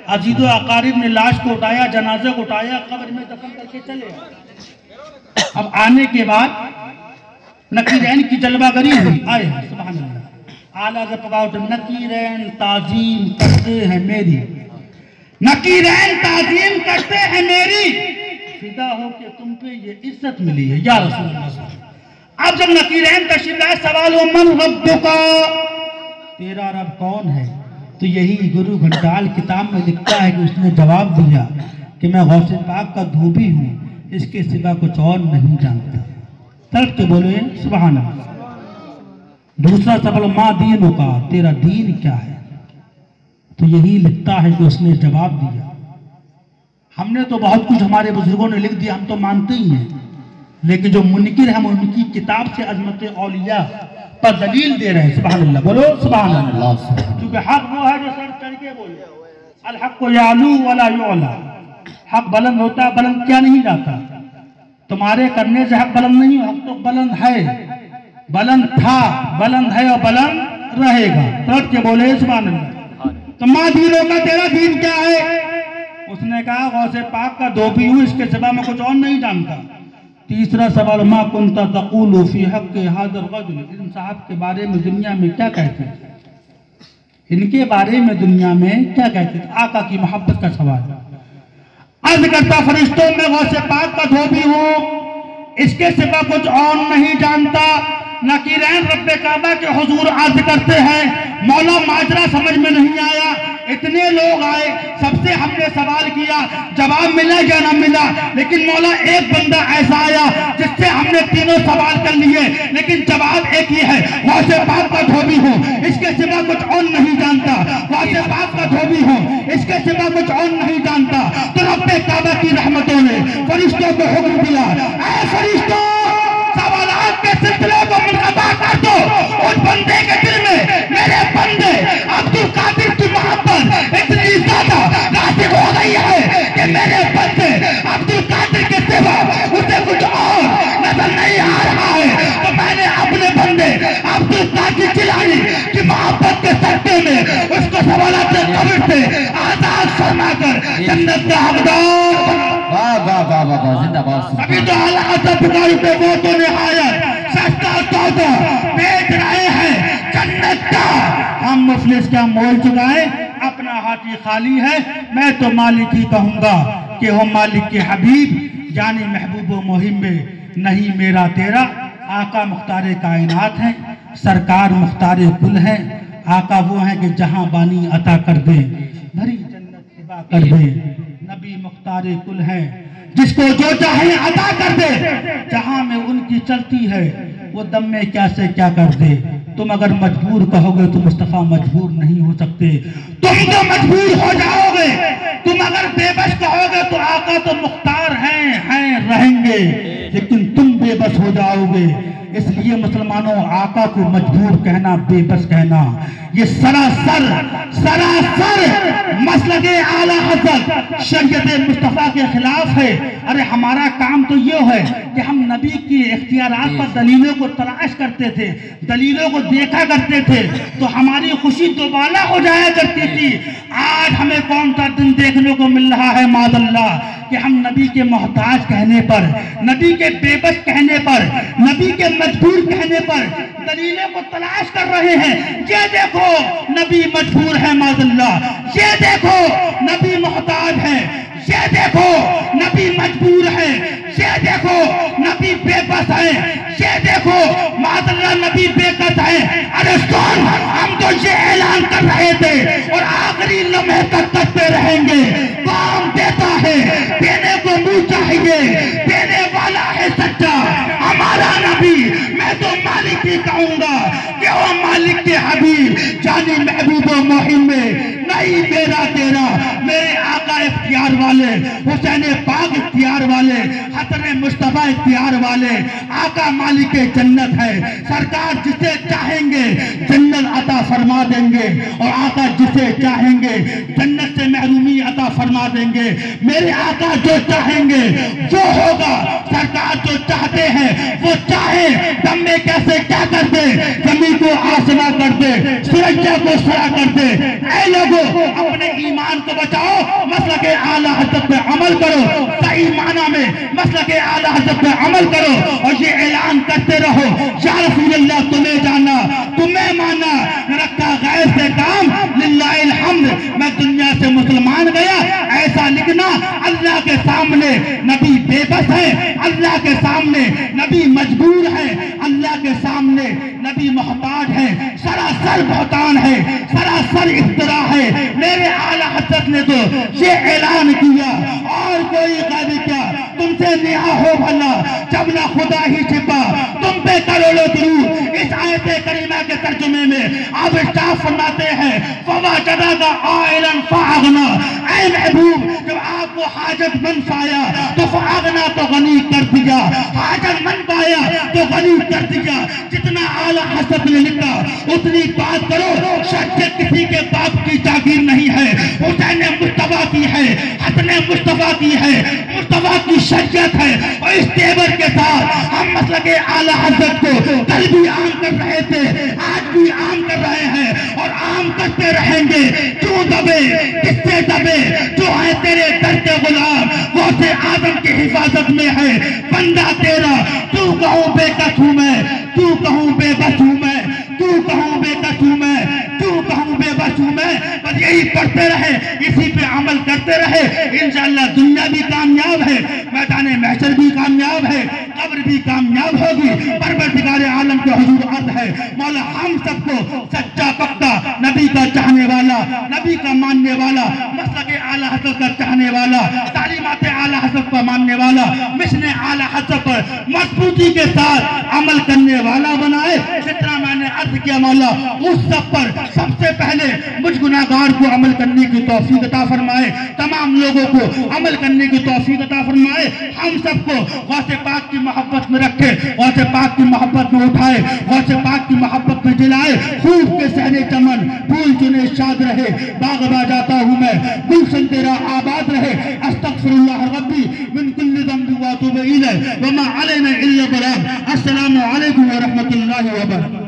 S1: अजीज़ो अकारिब ने लाश को उठाया, जनाजे को उठाया, कब्र में दफन करके चले गए। अब आने के बाद नकीरैन की जलवागरी हुई, आए सुभान अल्लाह। आला से पकाओ, नकीरैन ताजीम करते हैं मेरी, नकीरैन ताजीम करते हैं मेरी, फिदा हो के तुम पे ये इज्जत मिली है या रसूल अल्लाह। अब जब नकीरैन तशरीफ लाए, सवाल हो मन रब्बुका, तेरा रब कौन है? तो यही गुरु घंटाल किताब में लिखता है कि उसने जवाब दिया कि मैं गौसे पाक का धोबी हूँ, इसके सिवा कुछ और नहीं जानता। तर्क के बोले सुभान अल्लाह। दूसरा सवाल, माँ दीनों का, तेरा दीन क्या है? तो यही लिखता है कि उसने जवाब दिया। हमने तो बहुत कुछ हमारे बुजुर्गों ने लिख दिया, हम तो मानते ही हैं, लेकिन जो मुनकिर हम उनकी किताब से अजमत औलिया पर दलील दे रहे हैं। सुभान अल्लाह, बोलो सुभान अल्लाह। क्योंकि हक वो है जो सर चढ़ के बोले, अल हक को यालू वला युला, हक बुलंद होता है, बुलंद क्या नहीं जाता। तुम्हारे करने से हक बुलंद नहीं, हक तो बुलंद है, बुलंद था, बुलंद है और बुलंद रहेगा। चढ़ के बोले सुभान अल्लाह। तो माँ दीनों का, तेरा दीन क्या है? उसने कहा गौसे पाक का धोबी हूँ, इसके सिवा मैं कुछ और नहीं जानता। तीसरा सवाल, मा कुंता तक़ूलु फी हक़्क़ि हाज़िल रजुल, इन साहब के बारे में दुनिया में क्या कहते थे? इनके बारे में दुनिया में क्या कहते थे? आका की मोहब्बत का सवाल। अर्ज़ करता, फरिश्तों में गौसे पाक का धोबी हूँ, इसके सिवा कुछ और नहीं जानता। नकीरैन रब्बे काबा के हुजूर अर्ज करते हैं, मौला माजरा समझ में नहीं आया, इतने लोग आए, सबसे हमने सवाल किया, जवाब मिला या ना मिला, लेकिन मौला एक बंदा ऐसा आया जिससे हमने तीनों सवाल कर लिए, लेकिन जवाब एक ही है, गौसे पाक का धोबी हूँ, इसके सिवा कुछ और नहीं जानता। गौसे पाक का धोबी हूँ, इसके सिवा कुछ और नहीं जानता। तो रब्बे काबा की रहमतों ने फरिश्तों को हुक्म दिया, ऐ फरिश्तों, सवालात के सिलसिले को मुनक़ता कर दो। उस बंदे के दिल में मेरे बंदे अब्दुल कादिर की मोहब्बत इतनी ज्यादा रासिख़ हो गई है कि मेरे बंदे अब्दुल कादिर के सिवा उसे कुछ और नजर नहीं आ रहा है। तो मैंने अपने बंदे अब्दुल कादिर जिलानी की मोहब्बत के सत्ते में उसको सवालात के कब्र से आजाद फरमाकर जन्नत का हकदार।
S4: जिंदाबाद जिंदाबाद।
S1: अभी तो आला हज़रत पुकार पे वो तो निहायत सस्ता सौदा बेच रहे हैं जन्नत का। हम मुफलिस का मोल चुकाए, अपना हाथ ये खाली है। मैं तो मालिक ही कहूंगा कि हो मालिक के हबीब जानी महबूब मुहिम में नहीं मेरा तेरा। आका मुख्तार कायनात है, सरकार मुख्तार कुल है। आका वो है कि जहां बानी अता कर दे, भरी जन्नत हिबा कर दे। नबी मुख्तार कुल है, जिसको जो चाहे अता कर दे। जहां में उनकी चलती है वो दम में कैसे क्या कर दे। तुम अगर मजबूर कहोगे तो मुस्तफा मजबूर नहीं हो सकते, तुम तो मजबूर हो जाओगे। तुम अगर बेबस कहोगे तो आका तो मुख्तार हैं रहेंगे, लेकिन तुम बेबस हो जाओगे। इसलिए मुसलमानों, आका को मजबूर कहना, बेबस कहना, ये सरासर मसलके आला हज़रत शरीयत मुस्तफ़ा के खिलाफ है। अरे हमारा काम तो ये है कि हम नबी के इख्तियारात पर दलीलों को तलाश करते थे, दलीलों को देखा करते थे, तो हमारी खुशी दोबारा हो जाया करती थी। आज हमें कौन सा दिन देखने को मिल रहा है मादल्लाह कि हम नबी के मोहताज कहने पर, नबी के बेबस कहने पर, नबी के मजबूर कहने पर दलीलों को तलाश कर रहे हैं। ये देखो नबी मजबूर है मादल्लाह, ये देखो नबी मोहताज है, ये देखो नबी मजबूर है, ये देखो नबी बेबस है, ये देखो मादल्लाह नबी बेकस है। अरे कौन, हम तो ये ऐलान कर रहे थे और आखिरी लम्हे तक करते रहेंगे। कौन देता है, देने को मुंह चाहिए, देने वाला है सच्चा हमारा नबी। मैं तो मालिक ही कहूंगा कि वो मालिक के हबीब जानी महबूब मुहिम में नहीं मेरा तेरा। मेरे आका इख्तियार वाले, हुसैन पाक इख्तियार वाले, हसन मुस्तफा इख्तियार वाले, आका मालिक जन्नत है। सरकार जिसे चाहेंगे जन्नत अता फरमा देंगे और आका जिसे चाहेंगे जन्नत से महरूमी अता फरमा देंगे। मेरे आका जो चाहेंगे वो होगा। सरकार जो चाहते हैं वो चाहे दम में कैसे क्या कर दे, जमीन को आसमां कर दे, सूरज को सरा कर दे। ऐ लोगों, अपने ईमान को बचाओ, मसलके आला हज़रत पे अमल करो, सही माना में मसलके आला हज़रत पे अमल करो और ये ऐलान करते रहो, या रसूलल्लाह तुम्हें जाना, तुम्हें माना, रखा गैर से काम, लिल्लाहिल हम्द। मैं दुनिया से मुसलमान गया ऐसा लिखना। अल्लाह के सामने नबी बेबस है, अल्लाह के सामने नबी मजबूर है, अल्लाह के सामने नबी मोहताज है। सरासर बहतान है, सरासर इफ्तरा है। मेरे आला हज़रत ने तो ये ऐलान किया और कोई गाली क्या तुमसे निहा हो भला, जब ना खुदा ही छिपा तुम पे करोड़ों दुरूद। इस आयत करीमा के तर्जुमे में आप इस्ताफ फरमाते हैं, फवाजदा का आइलन फागना। ऐ महबूब, जब आपको हाजतमंद पाया तो फागना तो गनी कर दिया, हाजतमंद पाया तो गनी कर दिया। जितना आला हज़रत ने लिखा उतनी बात करो। शख्सियत किसी के बाप की जागीर नहीं है, हुसैन मुस्तफा की है, हसन मुस्तफा की है, मुस्तफा की शख्सियत है। और इस तेवर के साथ हम मसलके आला हज़रत को कल भी आम कर रहे थे, आज भी आम कर रहे हैं और आम करते रहेंगे। क्यों दबे, किससे दबे, जो है तेरे दर के गुलाम, वो से आदम की हिफाजत में है बंदा तेरा। तू कहूँ बेकस हूँ मैं, तू कहूँ बेबस हूँ मैं, तू कहूँ बेकस हूँ मैं, तू कहूँ बेबस हूँ मैं। बस यही पढ़ते रहे, इसी पे अमल करते रहे, इंशाअल्लाह दुनिया भी कामयाब है, मैदान महशर भी कामयाब है, कब्र भी कामयाब होगी। परवरदिगार आलम के हुजूर अर्ज़ है, मौला हम सबको सच्चा पक्का नबी का चाहने वाला, नबी का मानने वाला, मसलके आला हज़रत का चाहने वाला, तालीमात आला हज़रत का मानने वाला, मिशन आला हज़रत पर मजबूती के साथ अमल करने वाला बनाए। जितना मैंने अर्ज किया मौला उस सब पर सबसे पहले मुझ गुनाहगार को अमल करने की तौफीक अता फरमाए, तमाम लोगों को अमल करने की तौफीक अता फरमाए। हम सबको गौसे पाक की मोहब्बत में रखे, गौसे पाक की मोहब्बत में उठाए, गौसे पाक की मोहब्बत में जिलाए। खूब के सहने चमन फूल चुने शाद रहे, बागबा जाता हूँ मैं, गुलशन तेरा आबाद रहे। अस्तगफिरुल्लाह रब्बी मिन कुल्लि ज़ंबि व अतूबु इलैह व मा अलैना इल्ला बलाग। अस्सलामु अलैकुम व रहमतुल्लाहि व बरकातहू।